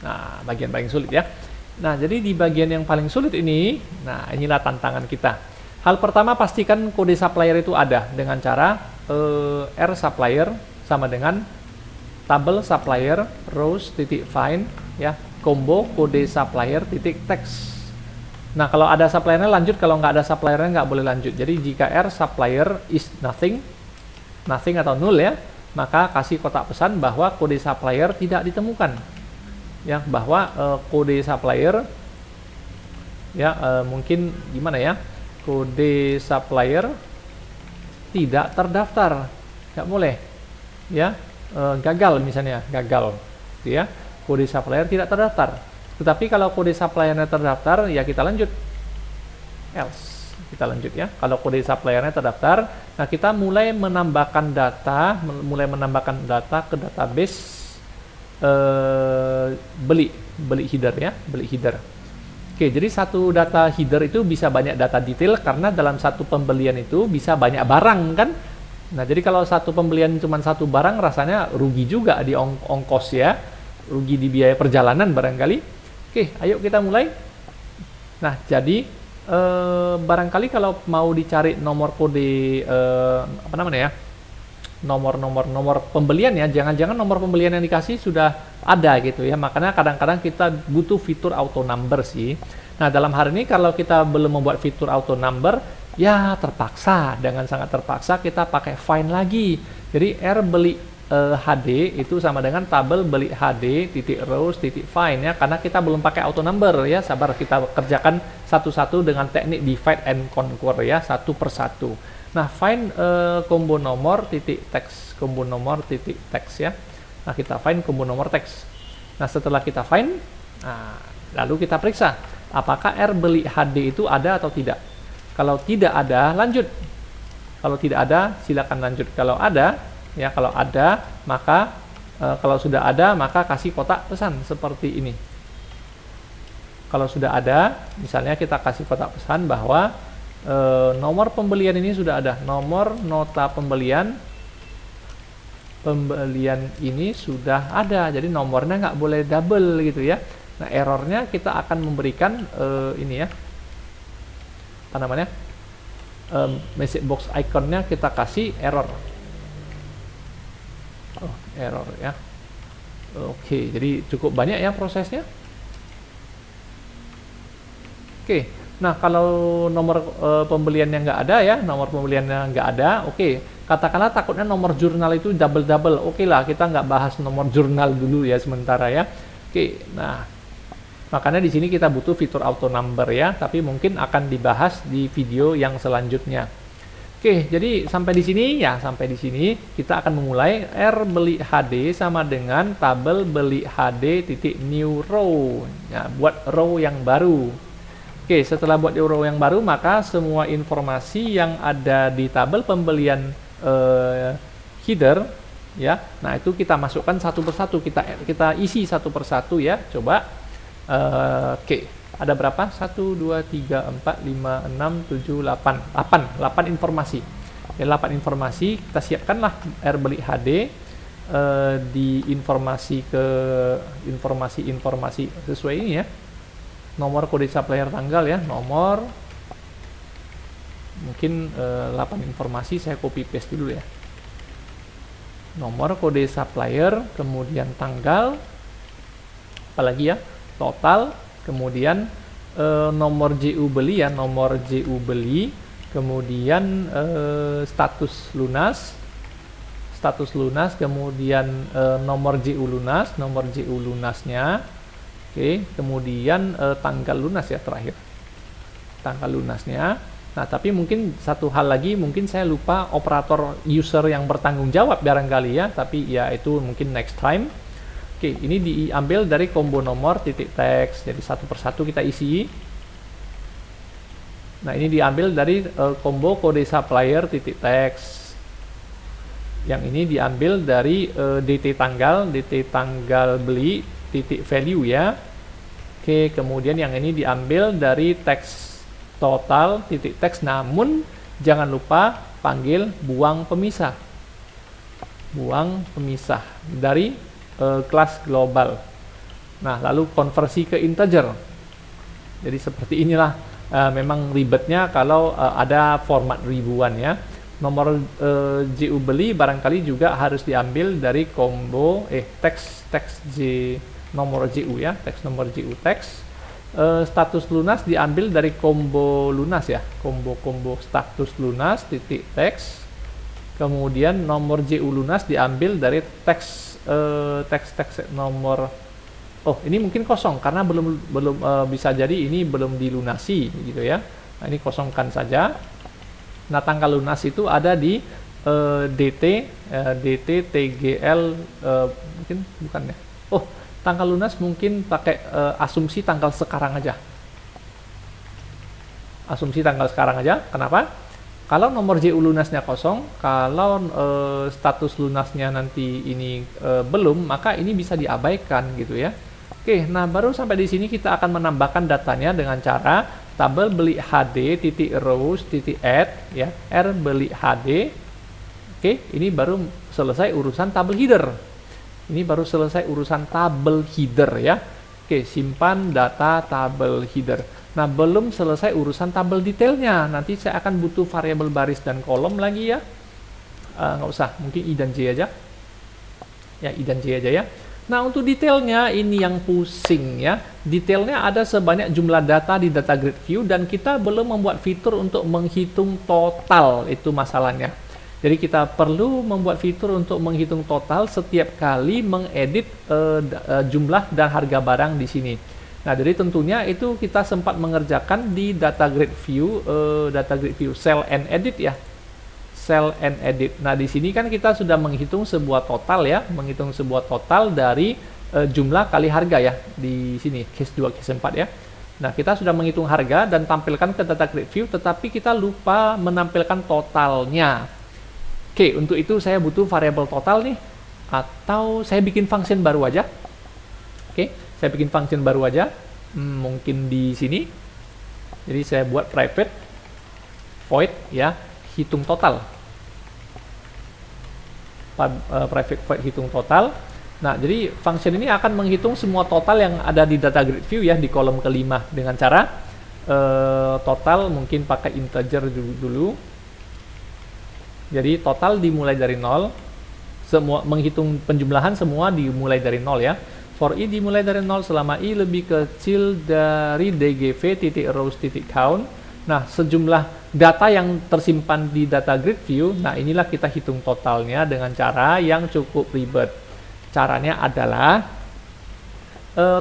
Nah, bagian paling sulit ya. Nah, jadi di bagian yang paling sulit ini, nah inilah tantangan kita. Hal pertama, pastikan kode supplier itu ada dengan cara R supplier sama dengan tabel supplier rows.find ya, combo kode supplier text. Nah, kalau ada suppliernya lanjut, kalau nggak ada suppliernya nggak boleh lanjut. Jadi jika R supplier is nothing atau null ya, maka kasih kotak pesan bahwa kode supplier tidak ditemukan ya, bahwa kode supplier ya mungkin gimana ya, kode supplier tidak terdaftar, nggak boleh ya, gagal misalnya, gagal gitu ya, kode supplier tidak terdaftar. Tetapi kalau kode suppliernya terdaftar ya kita lanjut, else kita lanjut ya. Kalau kode suppliernya terdaftar, nah kita mulai menambahkan data ke database beli header ya, beli header. Oke, jadi satu data header itu bisa banyak data detail karena dalam satu pembelian itu bisa banyak barang kan. Nah, jadi kalau satu pembelian cuma satu barang rasanya rugi juga di ongkos ya, rugi di biaya perjalanan barangkali. Oke, ayo kita mulai. Nah, jadi barangkali kalau mau dicari nomor kode nomor pembelian ya, jangan-jangan nomor pembelian yang dikasih sudah ada gitu ya, makanya kadang-kadang kita butuh fitur auto number sih. Nah, dalam hari ini kalau kita belum membuat fitur auto number, ya terpaksa, dengan sangat terpaksa kita pakai find lagi. Jadi R beli HD itu sama dengan tabel beli HD titik rows titik find ya, karena kita belum pakai auto number ya. Sabar, kita kerjakan satu-satu dengan teknik divide and conquer ya, satu persatu. Nah, find combo nomor titik teks, combo nomor titik teks ya. Nah, kita find combo nomor teks. Nah, setelah kita find, nah, lalu kita periksa apakah R beli HD itu ada atau tidak. Kalau tidak ada, lanjut. Kalau tidak ada, silakan lanjut. Kalau ada, ya, kalau ada, maka kalau sudah ada, maka kasih kotak pesan seperti ini. Kalau sudah ada, misalnya kita kasih kotak pesan bahwa nomor pembelian ini sudah ada, nomor nota pembelian ini sudah ada, jadi nomornya nggak boleh double gitu ya. Nah, errornya kita akan memberikan ini ya, apa namanya, message box iconnya kita kasih error. Oh, error ya. Oke, jadi cukup banyak ya prosesnya. Oke. Nah, kalau nomor pembeliannya nggak ada ya, nomor pembeliannya nggak ada, oke. Katakanlah takutnya nomor jurnal itu double-double, oke lah, kita nggak bahas nomor jurnal dulu ya sementara ya. Oke, nah, makanya di sini kita butuh fitur auto number ya, tapi mungkin akan dibahas di video yang selanjutnya. Oke, jadi sampai di sini ya, sampai di sini kita akan memulai R beli HD sama dengan tabel beli HD titik new row. Ya, buat row yang baru. Oke, setelah buat row yang baru, maka semua informasi yang ada di tabel pembelian header ya, nah itu kita masukkan satu persatu, kita isi satu persatu ya. Coba oke, ada berapa? 1 2 3 4 5 6 7 8 informasi ya, 8 informasi. Kita siapkanlah R beli HD di informasi ke informasi sesuai ini ya, nomor kode supplier tanggal ya, nomor mungkin 8 informasi, saya copy paste dulu ya, nomor kode supplier, kemudian tanggal, apalagi ya, total, kemudian nomor JU beli ya, nomor JU beli, kemudian status lunas, kemudian nomor JU lunas, nomor JU lunasnya. Oke, kemudian tanggal lunas ya, terakhir tanggal lunasnya. Nah, tapi mungkin satu hal lagi, mungkin saya lupa operator user yang bertanggung jawab barangkali ya, tapi ya itu mungkin next time. Oke, ini diambil dari combo nomor titik teks, jadi satu persatu kita isi. Nah, ini diambil dari combo kode supplier titik teks. Yang ini diambil dari DT tanggal beli titik value ya. Oke, kemudian yang ini diambil dari teks total titik teks, namun jangan lupa panggil buang pemisah dari kelas global. Nah, lalu konversi ke integer. Jadi seperti inilah, memang ribetnya kalau ada format ribuan ya. Nomor JU beli barangkali juga harus diambil dari combo teks nomor JU ya, teks nomor JU teks. Status lunas diambil dari combo lunas ya, combo status lunas titik teks. Kemudian nomor JU lunas diambil dari teks nomor, oh ini mungkin kosong karena belum bisa jadi ini belum dilunasi gitu ya. Nah, ini kosongkan saja. Nah, tanggal lunas itu ada di DT TGL, mungkin bukan ya. Oh, tanggal lunas mungkin pakai asumsi tanggal sekarang aja. Asumsi tanggal sekarang aja. Kenapa? Kalau nomor JU lunasnya kosong, kalau status lunasnya nanti ini belum, maka ini bisa diabaikan gitu ya. Oke, nah baru sampai di sini kita akan menambahkan datanya dengan cara tabel beli HD titik rows titik add ya, R beli HD. Oke, ini baru selesai urusan tabel header. Ini baru selesai urusan tabel header ya. Oke, simpan data tabel header. Nah, belum selesai urusan tabel detailnya. Nanti saya akan butuh variabel baris dan kolom lagi ya. nggak usah, mungkin I dan J aja. Ya, I dan J aja ya. Nah, untuk detailnya ini yang pusing ya. Detailnya ada sebanyak jumlah data di data grid view dan kita belum membuat fitur untuk menghitung total, itu masalahnya. Jadi kita perlu membuat fitur untuk menghitung total setiap kali mengedit jumlah dan harga barang di sini. Nah, jadi tentunya itu kita sempat mengerjakan di data grid view cell and edit ya. Cell and edit. Nah, di sini kan kita sudah menghitung sebuah total ya, menghitung sebuah total dari jumlah kali harga ya di sini case 2 case 4 ya. Nah, kita sudah menghitung harga dan tampilkan ke data grid view, tetapi kita lupa menampilkan totalnya. Oke, untuk itu saya butuh variabel total nih, atau saya bikin function baru aja. Oke, saya bikin function baru aja, mungkin di sini. Jadi saya buat private void ya, hitung total. Private void hitung total. Nah, jadi function ini akan menghitung semua total yang ada di data grid view ya, di kolom kelima dengan cara total mungkin pakai integer dulu. Jadi total dimulai dari 0, semua menghitung penjumlahan semua dimulai dari 0 ya. For I dimulai dari 0 selama I lebih kecil dari dgv.rows.count. Nah, sejumlah data yang tersimpan di data grid view, nah inilah kita hitung totalnya dengan cara yang cukup ribet. Caranya adalah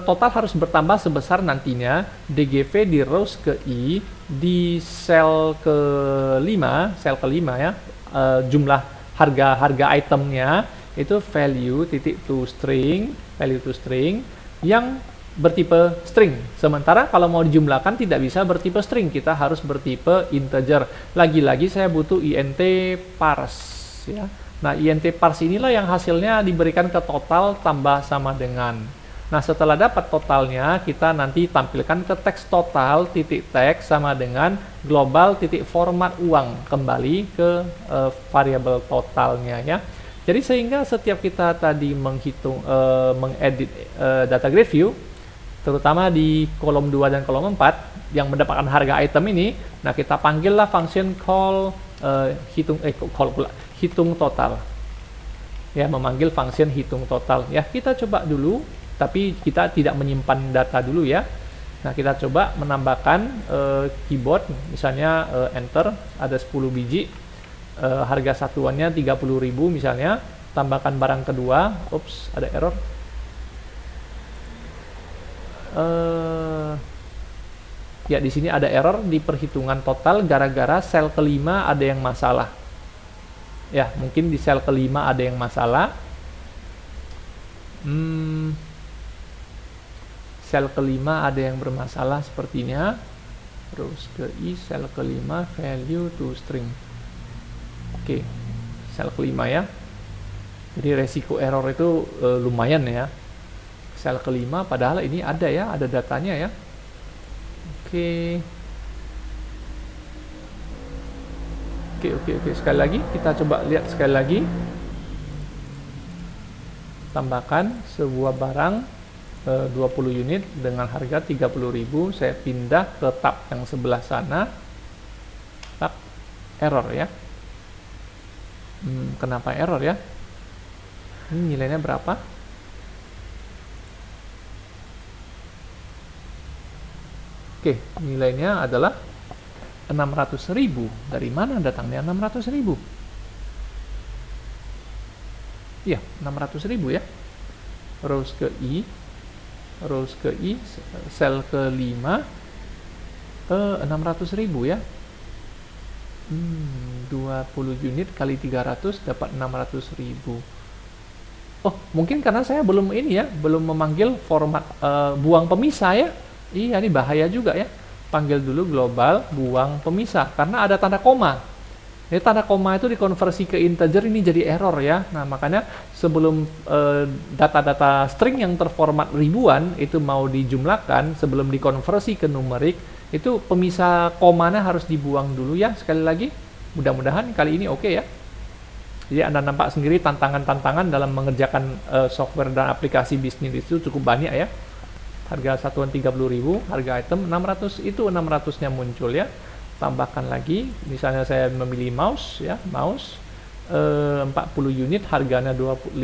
total harus bertambah sebesar nantinya dgv di rows ke I di sel kelima ya, jumlah harga itemnya itu value to string yang bertipe string. Sementara kalau mau dijumlahkan tidak bisa bertipe string, kita harus bertipe integer. Lagi-lagi saya butuh int parse ya. Nah, int parse inilah yang hasilnya diberikan ke total tambah sama dengan. Nah, setelah dapat totalnya, kita nanti tampilkan ke teks total titik teks sama dengan global titik format uang kembali ke variabel totalnya ya. Jadi sehingga setiap kita tadi menghitung mengedit data grid view, terutama di kolom 2 dan kolom 4 yang mendapatkan harga item ini, nah kita panggillah function call hitung total. Ya, memanggil function hitung total. Ya, kita coba dulu. Tapi kita tidak menyimpan data dulu ya. Nah, kita coba menambahkan keyboard, misalnya enter, ada 10 biji, harga satuannya 30.000 misalnya, tambahkan barang kedua, ups, ada error. Ya, di sini ada error di perhitungan total gara-gara sel kelima ada yang masalah. Ya, mungkin di sel kelima ada yang masalah. Sel kelima ada yang bermasalah sepertinya. Terus ke I, sel kelima, value to string. Oke, sel kelima ya. Jadi resiko error itu lumayan ya. Sel kelima, padahal ini ada ya, ada datanya ya. Oke. Oke. Sekali lagi, kita coba lihat sekali lagi. Tambahkan sebuah barang 20 unit dengan harga 30.000, saya pindah ke tab yang sebelah sana, tab error ya. Kenapa error ya? Ini nilainya berapa? Oke, nilainya adalah 600.000. Dari mana datangnya 600.000? Iya, 600.000 ya. Rows ke I, sel ke-5, 600.000 ya. 20 unit kali 300 dapat 600.000. Oh, mungkin karena saya belum memanggil format buang pemisah ya. Iya, ini bahaya juga ya. Panggil dulu global buang pemisah karena ada tanda koma. Jadi tanda koma itu dikonversi ke integer, ini jadi error ya. Nah, makanya sebelum data-data string yang terformat ribuan itu mau dijumlahkan, sebelum dikonversi ke numerik, itu pemisah komanya harus dibuang dulu ya. Sekali lagi, mudah-mudahan kali ini oke ya. Jadi Anda nampak sendiri tantangan-tantangan dalam mengerjakan software dan aplikasi bisnis itu cukup banyak ya. Harga satuan 30.000, harga item 600, itu 600-nya muncul ya. Tambahkan lagi, misalnya saya memilih mouse ya, mouse 40 unit, harganya 15.000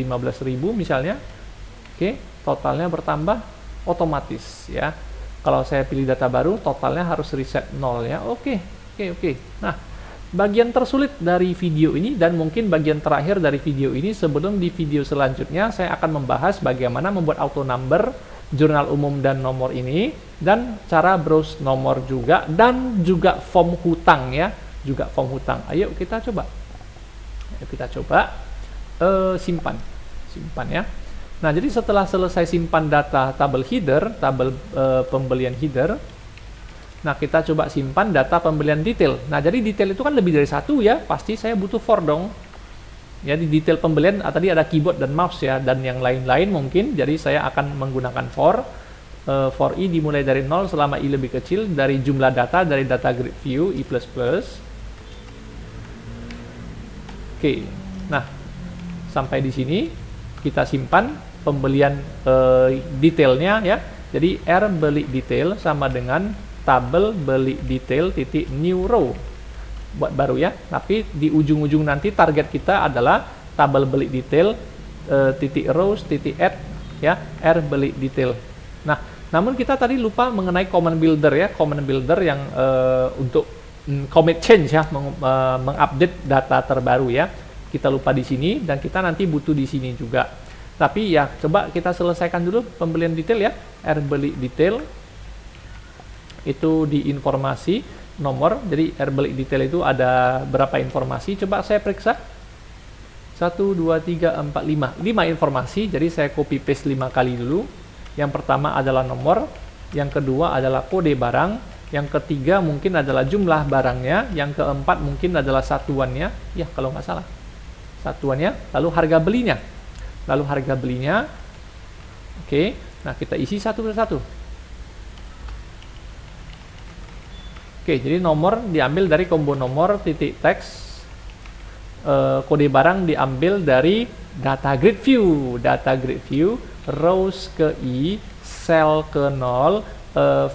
misalnya. Oke, totalnya bertambah otomatis ya. Kalau saya pilih data baru, totalnya harus reset 0 ya. Oke. Nah, bagian tersulit dari video ini dan mungkin bagian terakhir dari video ini, sebelum di video selanjutnya saya akan membahas bagaimana membuat auto number, jurnal umum dan nomor ini, dan cara browse nomor juga, dan juga form hutang ya, juga form hutang. Ayo kita coba. Simpan ya. Nah, jadi setelah selesai simpan data tabel header, tabel pembelian header, nah kita coba simpan data pembelian detail. Nah, jadi detail itu kan lebih dari satu ya, pasti saya butuh for dong. Ya, di detail pembelian tadi ada keyboard dan mouse ya, dan yang lain-lain mungkin. Jadi saya akan menggunakan for i dimulai dari 0 selama i lebih kecil, dari jumlah data dari data grid view i++. Oke, nah sampai di sini kita simpan pembelian detailnya ya. Jadi R beli detail sama dengan tabel beli detail titik new row, buat baru ya. Tapi di ujung-ujung nanti target kita adalah tabel beli detail titik rows titik add ya, R beli detail. Nah, namun kita tadi lupa mengenai command builder ya, command builder yang untuk commit change ya, mengupdate data terbaru ya. Kita lupa di sini dan kita nanti butuh di sini juga. Tapi ya, coba kita selesaikan dulu pembelian detail ya. R beli detail itu di informasi nomor. Jadi R beli detail itu ada berapa informasi? Coba saya periksa. 1, 2, 3, 4, 5. 5 informasi. Jadi saya copy paste 5 kali dulu. Yang pertama adalah nomor, yang kedua adalah kode barang, yang ketiga mungkin adalah jumlah barangnya, yang keempat mungkin adalah satuannya. Ya, kalau nggak salah. Satuannya, lalu harga belinya. Oke, nah kita isi satu persatu. Oke, jadi nomor diambil dari combo nomor titik teks, kode barang diambil dari data grid view, rows ke i, cell ke 0,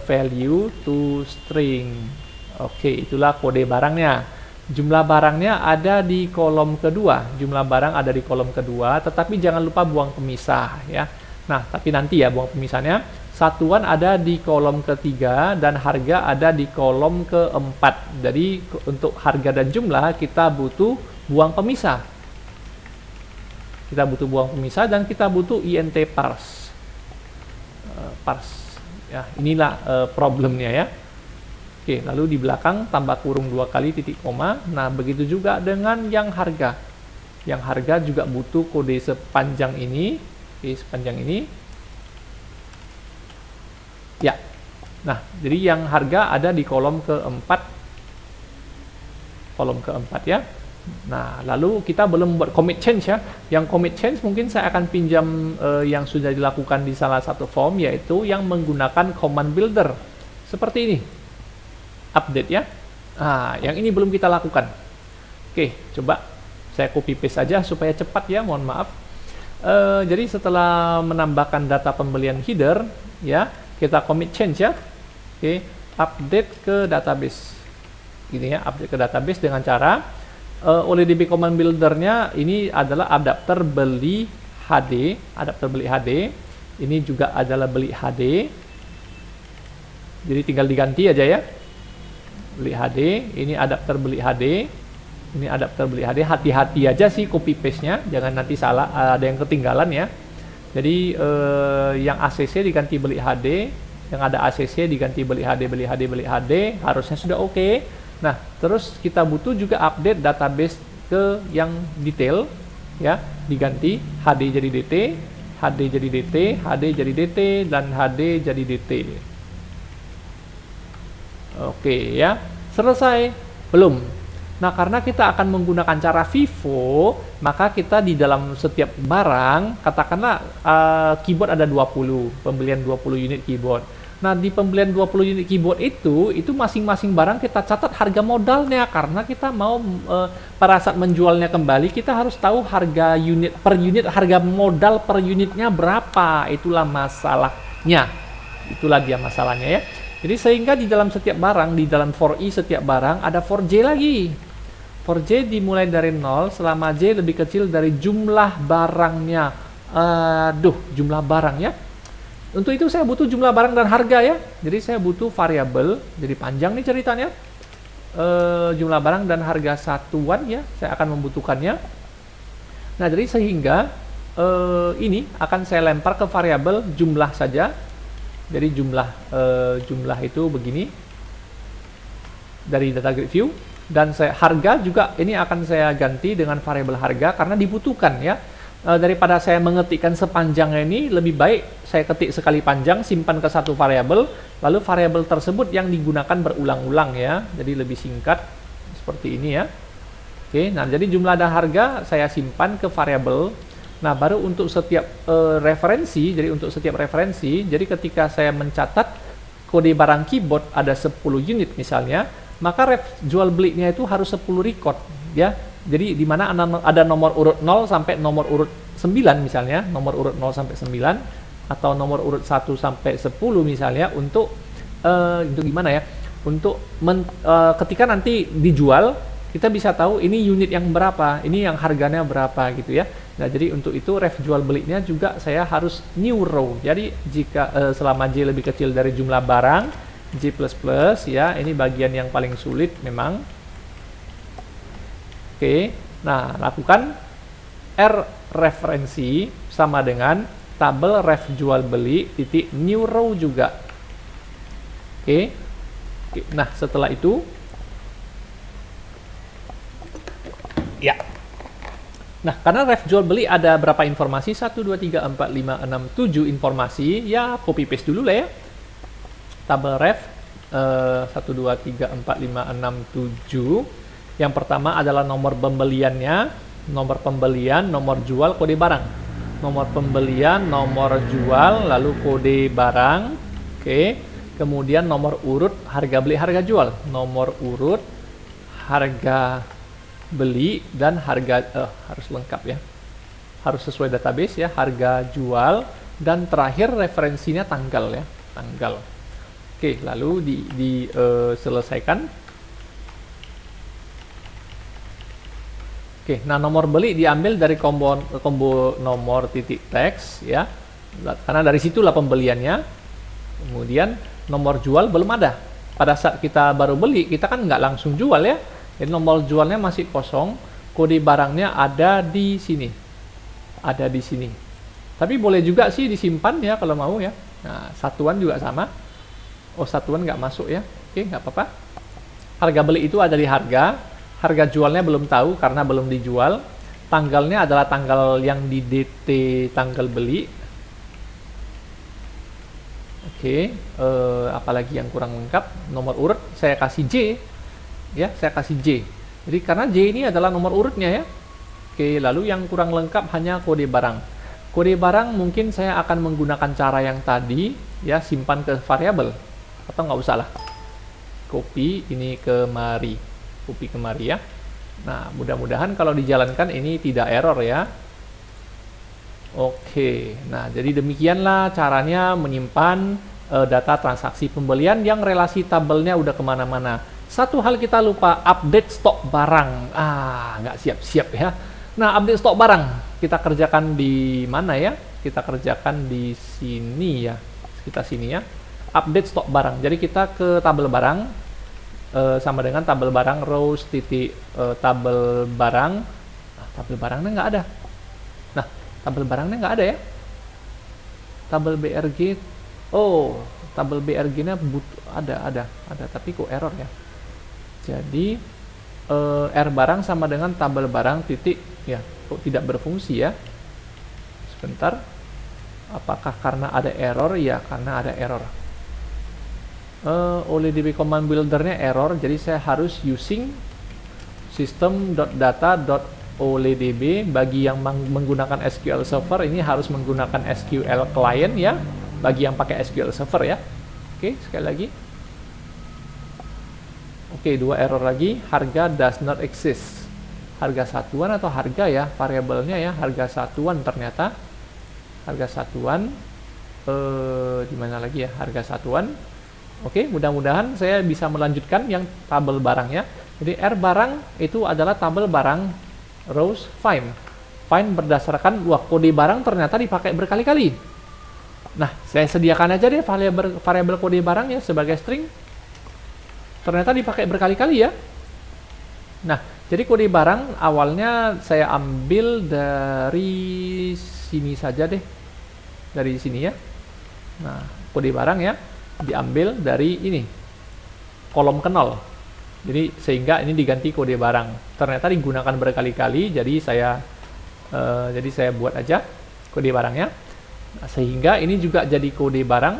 value to string. Oke, itulah kode barangnya. Jumlah barangnya ada di kolom kedua. Tetapi jangan lupa buang pemisah ya. Nah, tapi nanti ya buang pemisahnya. Satuan ada di kolom ketiga dan harga ada di kolom keempat. Jadi untuk harga dan jumlah kita butuh buang pemisah. Dan kita butuh int parse. Ya, inilah problemnya ya. Oke, lalu di belakang tambah kurung 2 kali titik koma. Nah, begitu juga dengan yang harga. Yang harga juga butuh kode sepanjang ini. Oke, sepanjang ini. Ya. Nah, jadi yang harga ada di kolom keempat. Ya. Nah, lalu kita belum buat commit change ya. Yang commit change mungkin saya akan pinjam yang sudah dilakukan di salah satu form, yaitu yang menggunakan command builder. Seperti ini. Update ya. Nah, yang ini belum kita lakukan. Oke, coba saya copy paste saja supaya cepat ya, mohon maaf. Jadi setelah menambahkan data pembelian header ya, kita commit change ya. Oke, update ke database. Gini ya, update ke database dengan cara OLEDB command buildernya ini adalah adapter beli HD, Ini juga adalah beli HD. Jadi tinggal diganti aja ya. Beli HD, ini adapter beli HD, ini adapter beli HD. Hati-hati aja sih copy paste-nya, jangan nanti salah, ada yang ketinggalan ya. Jadi yang ACC diganti beli HD, yang ada ACC diganti beli HD, harusnya sudah oke. Nah, terus kita butuh juga update database ke yang detail ya, diganti HD jadi DT, HD jadi DT, HD jadi DT, dan HD jadi DT. Oke ya, selesai? Belum. Nah, karena kita akan menggunakan cara FIFO, maka kita di dalam setiap barang, katakanlah keyboard ada 20, pembelian 20 unit keyboard. Nah, di pembelian 20 unit keyboard itu masing-masing barang kita catat harga modalnya, karena kita mau pada saat menjualnya kembali, kita harus tahu harga unit per unit, harga modal per unitnya berapa. Itulah masalahnya. Itulah dia masalahnya ya. Jadi sehingga di dalam setiap barang, di dalam for i setiap barang ada for j lagi. For J dimulai dari 0 selama J lebih kecil dari jumlah barangnya. Aduh, jumlah barang ya. Untuk itu saya butuh jumlah barang dan harga ya. Jadi saya butuh variabel. Jadi panjang nih ceritanya. Jumlah barang dan harga satuan ya. Saya akan membutuhkannya. Nah, jadi sehingga ini akan saya lempar ke variabel jumlah saja. Jadi jumlah itu begini dari data grid view. Dan harga juga ini akan saya ganti dengan variabel harga karena dibutuhkan ya. Daripada saya mengetikkan sepanjangnya ini, lebih baik saya ketik sekali panjang, simpan ke satu variabel, lalu variabel tersebut yang digunakan berulang-ulang ya. Jadi lebih singkat seperti ini ya. Oke, nah jadi jumlah dan harga saya simpan ke variabel. Nah, baru untuk setiap referensi, jadi ketika saya mencatat kode barang keyboard ada 10 unit misalnya, maka ref jual belinya itu harus 10 record ya. Jadi di mana ada nomor urut 0 sampai nomor urut 9 misalnya, nomor urut 0 sampai 9 atau nomor urut 1 sampai 10 misalnya untuk gimana ya? Untuk ketika nanti dijual kita bisa tahu ini unit yang berapa, ini yang harganya berapa gitu ya. Nah, jadi untuk itu ref jual belinya juga saya harus new row. Jadi jika selama J lebih kecil dari jumlah barang, J++ ya, ini bagian yang paling sulit memang. Oke, nah lakukan R referensi sama dengan tabel ref jual beli titik new row juga. Oke, nah setelah itu ya. Nah, karena ref jual beli ada berapa informasi? 1, 2, 3, 4, 5, 6, 7 informasi. Ya, copy paste dulu lah ya. Tabel ref 1, 2, 3, 4, 5, 6, 7. Yang pertama adalah nomor pembeliannya, nomor pembelian, nomor jual, kode barang. Nomor pembelian, nomor jual, lalu kode barang. Oke. Kemudian nomor urut, harga beli, harga jual. Nomor urut, harga beli, dan harga harus lengkap ya. Harus sesuai database ya, harga jual, dan terakhir referensinya tanggal ya, tanggal. Oke, lalu diselesaikan. Oke, nah nomor beli diambil dari combo nomor titik teks ya, karena dari situlah pembeliannya. Kemudian nomor jual belum ada. Pada saat kita baru beli, kita kan nggak langsung jual ya. Jadi nomor jualnya masih kosong, kode barangnya ada di sini, ada di sini. Tapi boleh juga sih disimpan ya kalau mau ya. Nah, satuan juga sama. Oh, satuan nggak masuk ya. Oke, nggak apa-apa. Harga beli itu ada di harga. Harga jualnya belum tahu karena belum dijual. Tanggalnya adalah tanggal yang di DT tanggal beli. Oke, apalagi yang kurang lengkap? Nomor urut saya kasih J. Ya, saya kasih J. Jadi karena J ini adalah nomor urutnya ya. Oke, lalu yang kurang lengkap hanya kode barang. Kode barang mungkin saya akan menggunakan cara yang tadi ya, simpan ke variabel. Atau nggak usah lah. Copy ini kemari. Copy kemari ya. Nah, mudah-mudahan kalau dijalankan ini tidak error ya. Oke, nah jadi demikianlah caranya menyimpan data transaksi pembelian yang relasi tabelnya udah kemana-mana. Satu hal kita lupa, update stok barang. Nggak siap-siap ya. Nah, update stok barang kita kerjakan di mana ya? Kita kerjakan di sini ya. Kita sini ya. Update stok barang. Jadi kita ke tabel barang. Sama dengan tabel barang rows titik tabel barang. Tabel barangnya nggak ada. Nah, tabel barangnya nggak ada ya. Tabel BRG, tabel BRG-nya ada, tapi kok error ya. Jadi R barang sama dengan tabel barang titik ya, kok tidak berfungsi ya. Sebentar. Apakah karena ada error? Ya, karena ada error. OLEDB command builder-nya error, jadi saya harus using system.data.oledb. Bagi yang menggunakan SQL Server ini harus menggunakan SQL Client ya, bagi yang pakai SQL Server ya. Oke, sekali lagi. Oke, dua error lagi. Harga does not exist. Harga satuan atau harga ya, variabelnya ya, harga satuan ternyata. Harga satuan di mana lagi ya, harga satuan. Oke, mudah-mudahan saya bisa melanjutkan yang tabel barangnya. Jadi R barang itu adalah tabel barang, rows find. Find berdasarkan, wah kode barang ternyata dipakai berkali-kali. Nah, saya sediakan aja deh variabel kode barang ya sebagai string. Ternyata dipakai berkali-kali ya. Nah, jadi kode barang awalnya saya ambil dari sini saja deh. Dari sini ya. Nah, kode barang ya diambil dari ini. Kolom ke 0. Jadi sehingga ini diganti kode barang. Ternyata digunakan berkali-kali, jadi saya buat aja kode barangnya. Nah, sehingga ini juga jadi kode barang.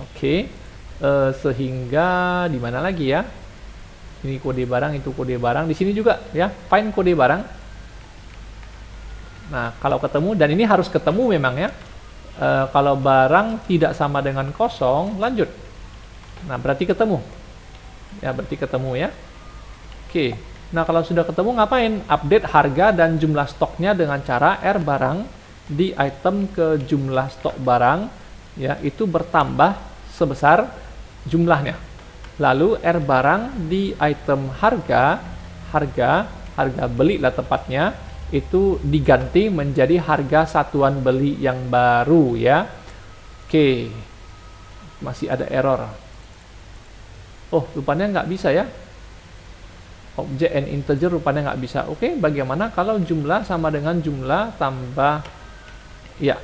Oke. Sehingga di mana lagi ya? Ini kode barang, itu kode barang. Di sini juga ya, find kode barang. Nah, kalau ketemu, dan ini harus ketemu memang ya. Kalau barang tidak sama dengan kosong, lanjut. Nah, berarti ketemu. Ya, berarti ketemu ya. Oke. Nah, kalau sudah ketemu ngapain? Update harga dan jumlah stoknya dengan cara R barang di item ke jumlah stok barang ya, itu bertambah sebesar jumlahnya. Lalu R barang di item harga beli lah tepatnya, itu diganti menjadi harga satuan beli yang baru ya. Oke. Masih ada error. Oh, rupanya nggak bisa ya. Object and integer rupanya nggak bisa. Oke, bagaimana kalau jumlah sama dengan jumlah tambah, ya,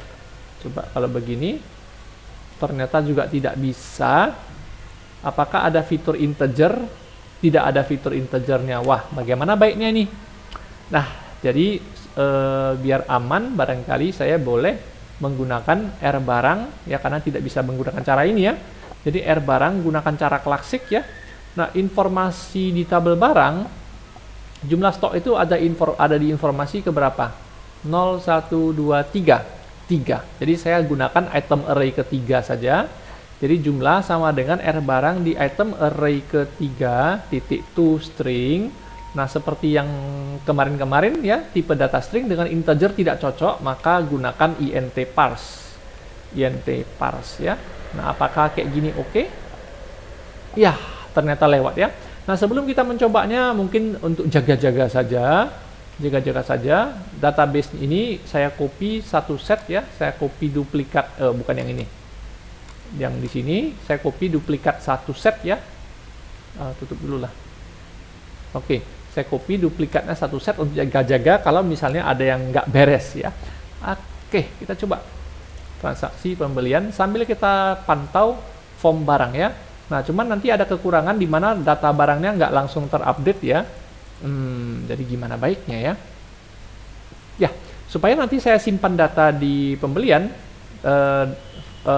coba kalau begini, ternyata juga tidak bisa. Apakah ada fitur integer? Tidak ada fitur integernya. Wah, bagaimana baiknya ini? Nah, jadi biar aman, barangkali saya boleh menggunakan R barang, ya, karena tidak bisa menggunakan cara ini ya. Jadi R barang gunakan cara klasik ya. Nah, informasi di tabel barang, jumlah stok itu ada di informasi ke berapa? 0, 1, 2, 3. 3. Jadi saya gunakan item array ketiga saja. Jadi jumlah sama dengan R barang di item array ketiga, titik to string. Nah, seperti yang kemarin-kemarin ya, tipe data string dengan integer tidak cocok, maka gunakan int parse. Int parse ya. Nah, apakah kayak gini oke? Ya, ternyata lewat ya. Nah, sebelum kita mencobanya, mungkin untuk jaga-jaga saja, database ini saya copy satu set ya, saya copy duplikat, bukan yang ini, yang di sini saya copy duplikat satu set ya. Tutup dulu lah. Oke, saya copy duplikatnya satu set untuk jaga-jaga kalau misalnya ada yang nggak beres ya. Oke, kita coba transaksi pembelian sambil kita pantau form barang ya. Nah, cuman nanti ada kekurangan di mana data barangnya nggak langsung terupdate ya. Jadi gimana baiknya ya? Ya, supaya nanti saya simpan data di pembelian,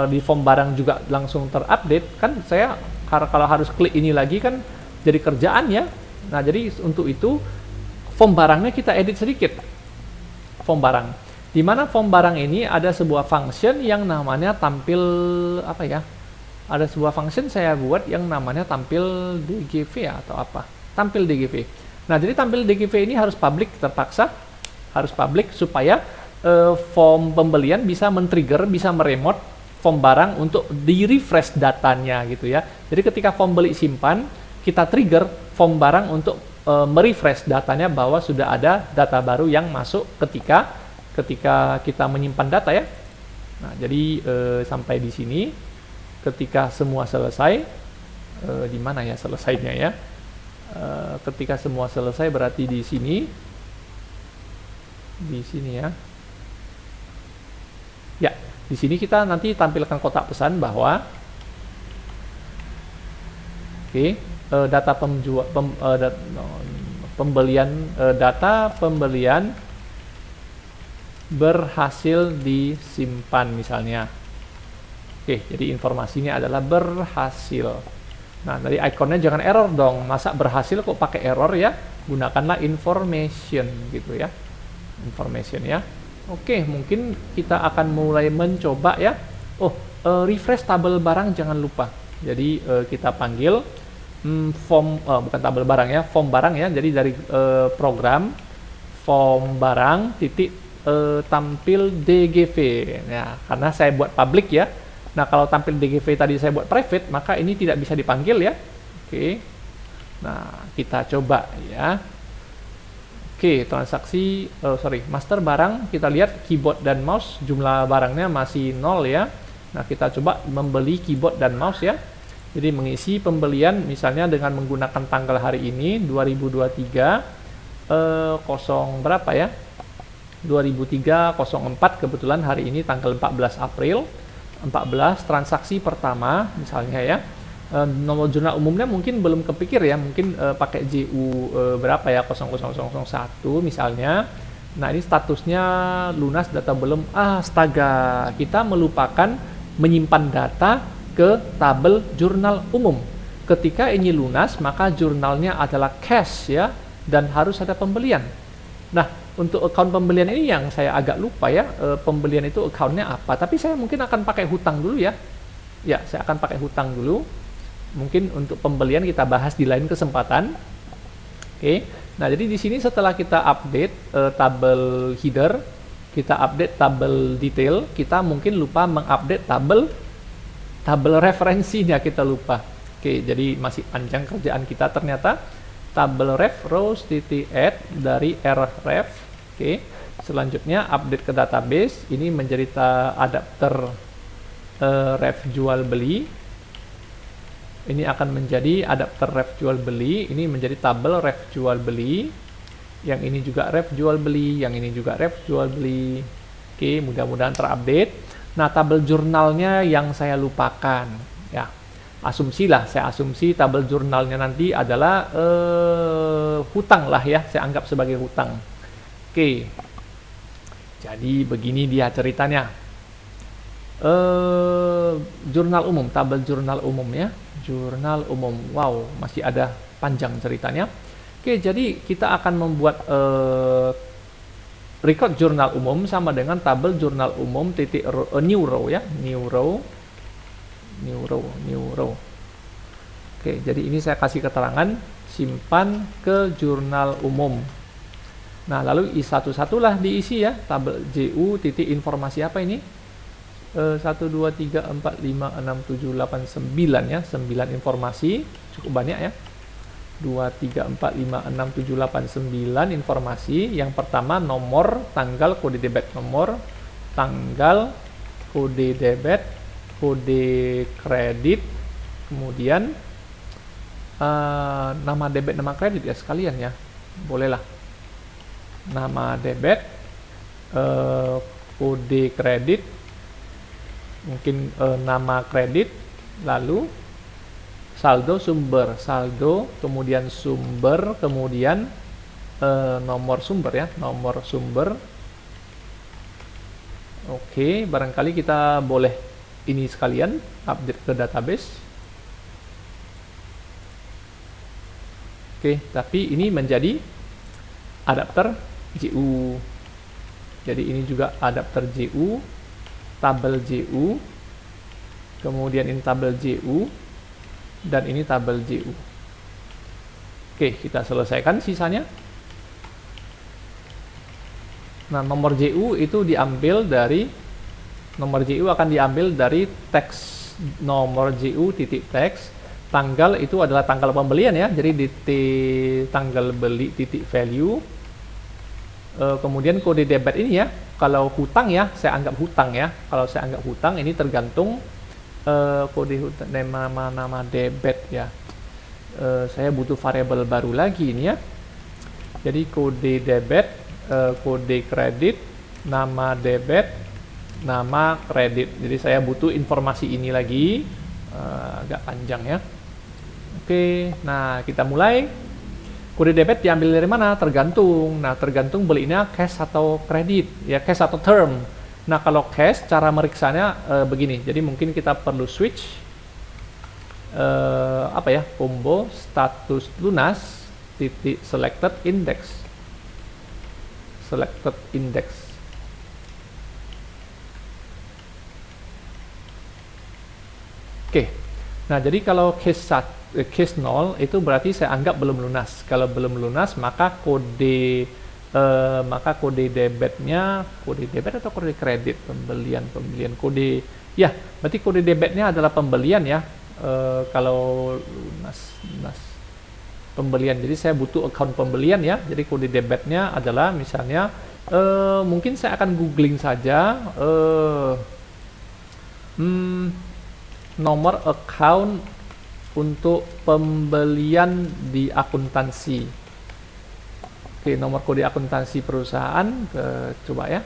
di form barang juga langsung terupdate, kan saya kalau harus klik ini lagi kan jadi kerjaan ya. Nah, jadi untuk itu form barangnya kita edit sedikit. Form barang. Di mana form barang ini ada sebuah function yang namanya tampil apa ya? Ada sebuah function saya buat yang namanya tampil DGV atau apa? Tampil DGV. Nah, jadi tampil DGV ini harus public, terpaksa harus public supaya form pembelian bisa men-trigger, bisa meremote form barang untuk di-refresh datanya gitu ya. Jadi ketika form beli simpan, kita trigger form barang untuk merefresh datanya bahwa sudah ada data baru yang masuk ketika kita menyimpan data ya. Nah, jadi sampai di sini. Ketika semua selesai, di mana ya selesainya ya? Ketika semua selesai berarti di sini ya. Ya, di sini kita nanti tampilkan kotak pesan bahwa, data pembelian berhasil disimpan misalnya. Oke, jadi informasinya adalah berhasil. Nah, dari ikonnya jangan error dong. Masa berhasil kok pakai error ya? Gunakanlah information gitu ya. Information ya. Oke, mungkin kita akan mulai mencoba ya. Refresh tabel barang jangan lupa. Jadi kita panggil bukan tabel barang ya, form barang ya. Jadi dari program form barang titik tampil DGV. Nah, karena saya buat public ya. Nah, kalau tampil DGV tadi saya buat private, maka ini tidak bisa dipanggil ya. Oke. Nah, kita coba ya. Oke, transaksi, master barang, kita lihat keyboard dan mouse, jumlah barangnya masih 0 ya. Nah, kita coba membeli keyboard dan mouse ya. Jadi mengisi pembelian misalnya dengan menggunakan tanggal hari ini, 2023, berapa ya? 2304, kebetulan hari ini tanggal 14 April. 14, transaksi pertama misalnya ya. Nomor jurnal umumnya mungkin belum kepikir ya, mungkin pakai JU berapa ya, 00001 misalnya. Nah, ini statusnya lunas, data belum. Astaga, kita melupakan menyimpan data ke tabel jurnal umum. Ketika ini lunas, maka jurnalnya adalah cash ya, dan harus ada pembelian. Nah, untuk account pembelian ini yang saya agak lupa ya, pembelian itu accountnya apa, tapi saya mungkin akan pakai hutang dulu ya. Ya, saya akan pakai hutang dulu. Mungkin untuk pembelian kita bahas di lain kesempatan. Oke. Nah, jadi di sini setelah kita update tabel header, kita update tabel detail, kita mungkin lupa mengupdate tabel referensinya, kita lupa. Oke, jadi masih panjang kerjaan kita ternyata. Tabel ref rows add dari ref. Oke. Selanjutnya update ke database. Ini menjadi adapter ref jual beli. Ini akan menjadi adapter ref jual beli, ini menjadi tabel ref jual beli, yang ini juga ref jual beli, yang ini juga ref jual beli. Oke, mudah-mudahan terupdate. Nah, tabel jurnalnya yang saya lupakan ya. Asumsi lah, saya asumsi tabel jurnalnya nanti adalah hutang lah ya, saya anggap sebagai hutang. Oke. Jadi begini dia ceritanya. Jurnal umum, tabel jurnal umum ya. Jurnal umum, wow, masih ada panjang ceritanya. Oke, jadi kita akan membuat record jurnal umum sama dengan tabel jurnal umum titik new row ya, new row. Oke, jadi ini saya kasih keterangan simpan ke jurnal umum. Nah, lalu satu-satu lah diisi ya, tabel JU titik informasi apa ini? 1, 2, 3, 4, 5, 6, 7, 8, 9 ya, 9 informasi, cukup banyak ya. 2, 3, 4, 5, 6, 7, 8, 9 informasi. Yang pertama nomor, tanggal, kode debit, nomor, tanggal, kode debit, kode kredit, kemudian nama debit, nama kredit ya sekalian ya, bolehlah. Nama debit, kode kredit, mungkin nama kredit, lalu saldo sumber, saldo, kemudian sumber, kemudian nomor sumber ya, nomor sumber. Oke, barangkali kita boleh ini sekalian update ke database. Oke, tapi ini menjadi adapter JU. Jadi ini juga adapter JU, tabel JU, kemudian ini tabel JU, dan ini tabel JU. Oke, kita selesaikan sisanya. Nah, nomor JU itu diambil dari, nomor JU akan diambil dari teks, nomor JU titik teks, tanggal itu adalah tanggal pembelian ya, jadi di tanggal beli titik value, kemudian kode debit ini ya. Kalau hutang ya, saya anggap hutang ya. Kalau saya anggap hutang, ini tergantung kode hutang, nama debit ya. Saya butuh variabel baru lagi ini ya. Jadi kode debit, kode kredit, nama debit, nama kredit. Jadi saya butuh informasi ini lagi, agak panjang ya. Oke, nah kita mulai. Kode debit diambil dari mana? Tergantung. Nah, tergantung belinya cash atau kredit, ya cash atau term. Nah, kalau cash, cara meriksanya begini. Jadi mungkin kita perlu switch apa ya? Combo status lunas titik selected index. Selected index. Oke. Nah, jadi kalau case 0 itu berarti saya anggap belum lunas. Kalau belum lunas, maka kode debitnya, kode debit atau kode kredit, pembelian kode ya, berarti kode debitnya adalah pembelian ya. kalau lunas pembelian. Jadi saya butuh account pembelian ya. Jadi kode debitnya adalah misalnya mungkin saya akan googling saja nomor account untuk pembelian di akuntansi. Oke, nomor kode akuntansi perusahaan, coba ya.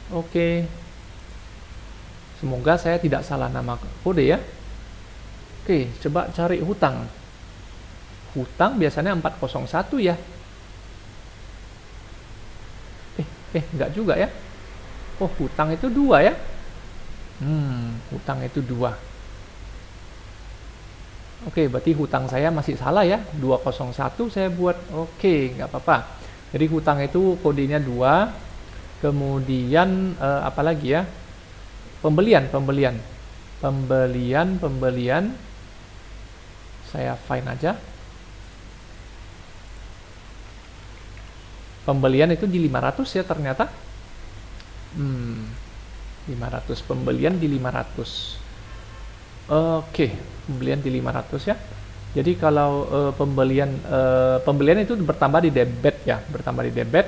Oke, semoga saya tidak salah nama kode ya. Oke, coba cari hutang. Hutang biasanya 401 ya. Enggak juga ya. Oh, hutang itu 2 ya. Hutang itu 2. Oke, berarti hutang saya masih salah ya. 201 saya buat. Oke, nggak apa-apa. Jadi hutang itu kodenya 2. Kemudian apa lagi ya? Pembelian. Saya find aja. Pembelian itu di 500 ya ternyata. 500, pembelian di 500. Oke, pembelian di 500 ya. Jadi kalau pembelian itu bertambah di debit ya, bertambah di debit.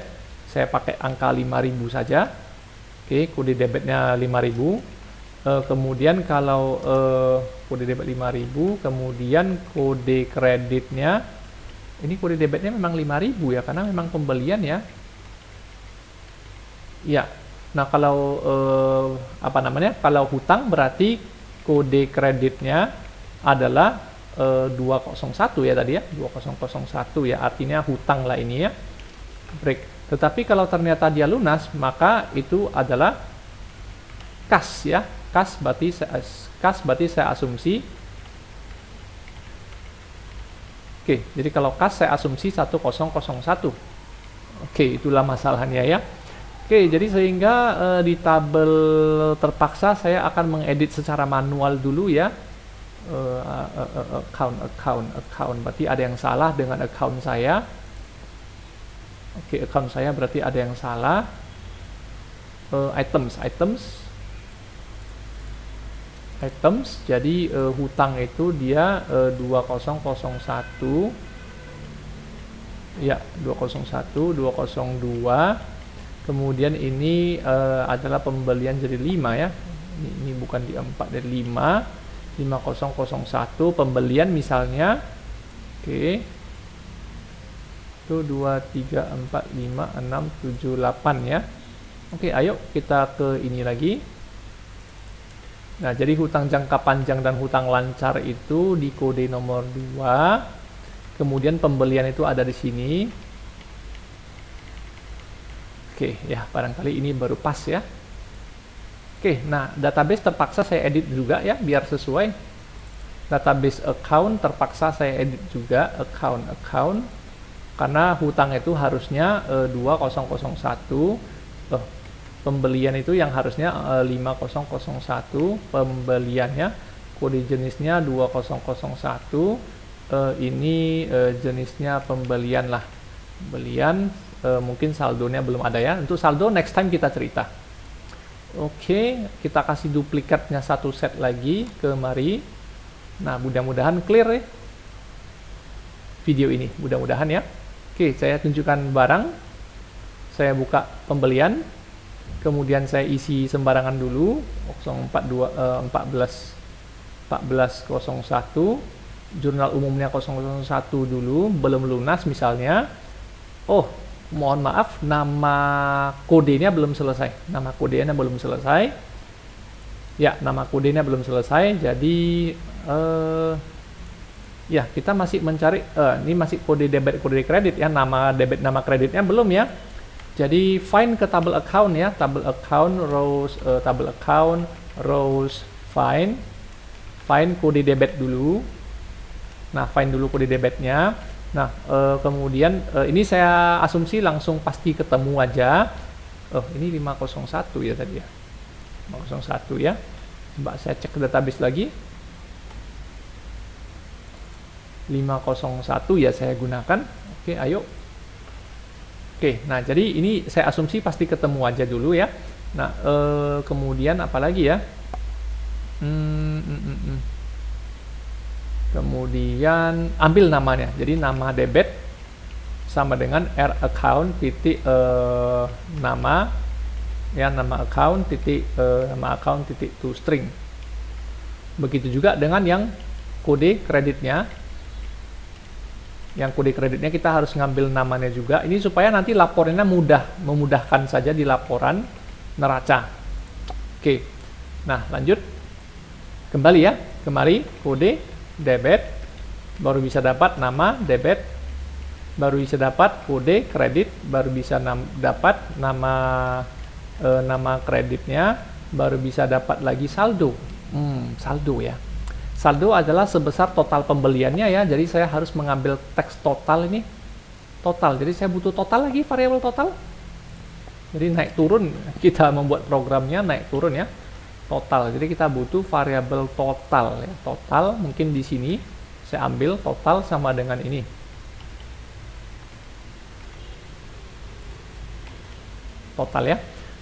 Saya pakai angka 5.000 saja. Oke, kode debitnya 5.000. Kemudian kalau kode debit 5.000, kemudian kode kreditnya, ini kode debitnya memang 5.000 ya, karena memang pembelian ya. Ya, nah kalau kalau hutang berarti kode kreditnya adalah 201 ya tadi ya, 2001 ya, artinya hutang lah ini ya. Break. Tetapi kalau ternyata dia lunas, maka itu adalah kas ya. Kas berarti saya asumsi. Oke, jadi kalau kas saya asumsi 1001. Oke, itulah masalahnya ya. Oke, jadi sehingga di tabel terpaksa saya akan mengedit secara manual dulu ya. Account. Berarti ada yang salah dengan account saya. Oke, account saya berarti ada yang salah. Items. Jadi hutang itu dia 2001. Ya, 201, 202. Kemudian ini adalah pembelian jadi 5 ya. Ini bukan di 4, dari 5. 5001 pembelian misalnya. Oke. Itu 2, 3, 4, 5, 6, 7, 8 ya. Oke, ayo kita ke ini lagi. Nah, jadi hutang jangka panjang dan hutang lancar itu di kode nomor 2. Kemudian pembelian itu ada di sini. Oke, ya barangkali ini baru pas ya. Oke, nah database terpaksa saya edit juga ya, biar sesuai. Database account terpaksa saya edit juga, account. Karena hutang itu harusnya 2001. Pembelian itu yang harusnya 5001, pembeliannya kode jenisnya 2001. Ini jenisnya pembelian lah. Pembelian, mungkin saldonya belum ada ya. Untuk saldo next time kita cerita. Oke, kita kasih duplikatnya satu set lagi ke mari. Nah, mudah-mudahan clear ya video ini, mudah-mudahan ya. Oke, saya tunjukkan barang. Saya buka pembelian. Kemudian saya isi sembarangan dulu 1401, jurnal umumnya 001 dulu, belum lunas misalnya. Oh, mohon maaf, nama kodenya belum selesai. Nama kodenya belum selesai. Ya, nama kodenya belum selesai. Jadi ya, kita masih mencari ini masih kode debit, kode kredit ya, nama debit, nama kreditnya belum ya. Jadi find ke tabel account ya, tabel account, rows, find kode debit dulu. Nah, find dulu kode debitnya. Nah, kemudian ini saya asumsi langsung pasti ketemu aja. Oh, ini 501 ya tadi ya. 501 ya. Coba saya cek database lagi. 501 ya saya gunakan. Oke, ayo. Oke, nah jadi ini saya asumsi pasti ketemu aja dulu ya. Nah, kemudian apalagi ya? Kemudian ambil namanya. Jadi nama debit sama dengan r account titik nama ya, nama account titik to string. Begitu juga dengan yang kode kreditnya. Yang kode kreditnya kita harus ngambil namanya juga. Ini supaya nanti laporannya memudahkan saja di laporan neraca. Oke. Nah, lanjut. Kembali ya, kemari kode debit, baru bisa dapat nama debit, baru bisa dapat kode kredit, baru bisa dapat nama kreditnya, baru bisa dapat lagi saldo. Saldo ya. Saldo adalah sebesar total pembeliannya ya. Jadi saya harus mengambil teks total ini. Total. Jadi saya butuh total lagi, variabel total. Jadi naik turun, kita membuat programnya naik turun ya. Total. Jadi kita butuh variabel total ya. Total mungkin di sini saya ambil total sama dengan ini. Total ya.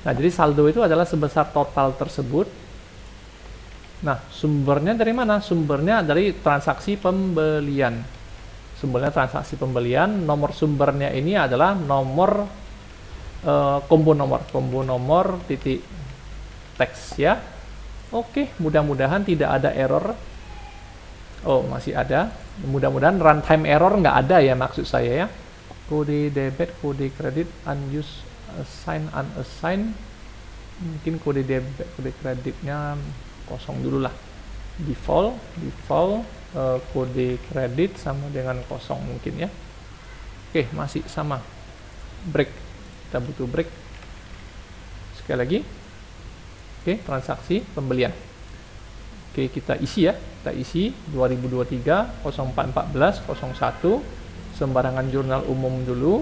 Nah, jadi saldo itu adalah sebesar total tersebut. Nah, sumbernya dari mana? Sumbernya dari transaksi pembelian. Sumbernya transaksi pembelian. Nomor sumbernya ini adalah nomor combo nomor titik teks ya. Oke, mudah-mudahan tidak ada error. Oh, masih ada. Mudah-mudahan runtime error nggak ada ya, maksud saya ya. Kode debit, kode kredit, unused, assign, unassign. Mungkin kode debit, kode kreditnya kosong dulu lah. Default, kode kredit sama dengan kosong mungkin ya. Oke, masih sama. Break. Kita butuh break. Sekali lagi. Oke, transaksi pembelian. Oke, kita isi ya. Kita isi 2023 0414 01 sembarangan jurnal umum dulu.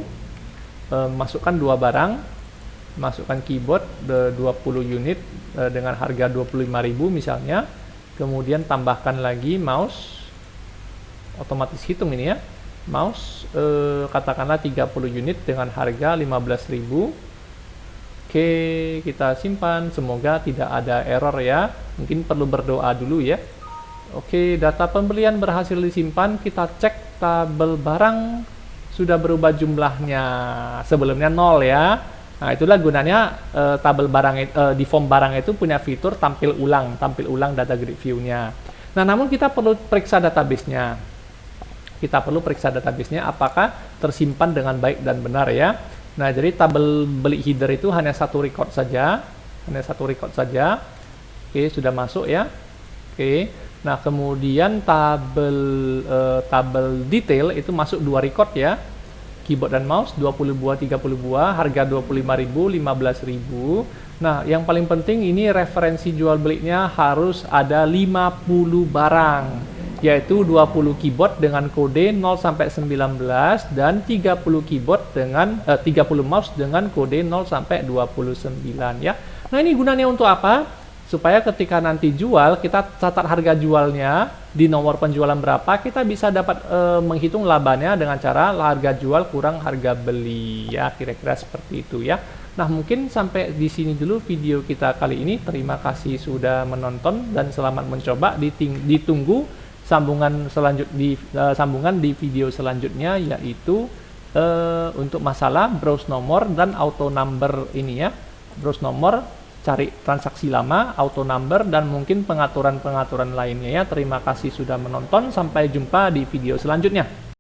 Masukkan 2 barang. Masukkan keyboard 20 unit dengan harga 25.000 misalnya. Kemudian tambahkan lagi mouse. Otomatis hitung ini ya. Mouse katakanlah 30 unit dengan harga 15.000. Oke, kita simpan. Semoga tidak ada error ya. Mungkin perlu berdoa dulu ya. Oke, data pembelian berhasil disimpan. Kita cek tabel barang sudah berubah jumlahnya. Sebelumnya 0 ya. Nah, itulah gunanya tabel barang di form barang itu punya fitur tampil ulang data grid view-nya. Nah, namun kita perlu periksa database-nya. Apakah tersimpan dengan baik dan benar ya. Nah, jadi tabel beli header itu hanya satu record saja. Oke, sudah masuk ya. Oke. Nah, kemudian tabel detail itu masuk 2 record ya. Keyboard dan mouse 20 buah, 30 buah, harga 25.000, 15.000. Nah, yang paling penting ini referensi jual belinya harus ada 50 barang. Yaitu 20 keyboard dengan kode 0 sampai 19 dan 30 keyboard dengan 30 mouse dengan kode 0 sampai 29 ya. Nah, ini gunanya untuk apa? Supaya ketika nanti jual kita catat harga jualnya di nomor penjualan berapa, kita bisa dapat menghitung labanya dengan cara harga jual kurang harga beli ya, kira-kira seperti itu ya. Nah, mungkin sampai di sini dulu video kita kali ini. Terima kasih sudah menonton dan selamat mencoba. Ditunggu sambungan di video selanjutnya, yaitu untuk masalah browse nomor dan auto number ini ya. Browse nomor, cari transaksi lama, auto number, dan mungkin pengaturan-pengaturan lainnya ya. Terima kasih sudah menonton, sampai jumpa di video selanjutnya.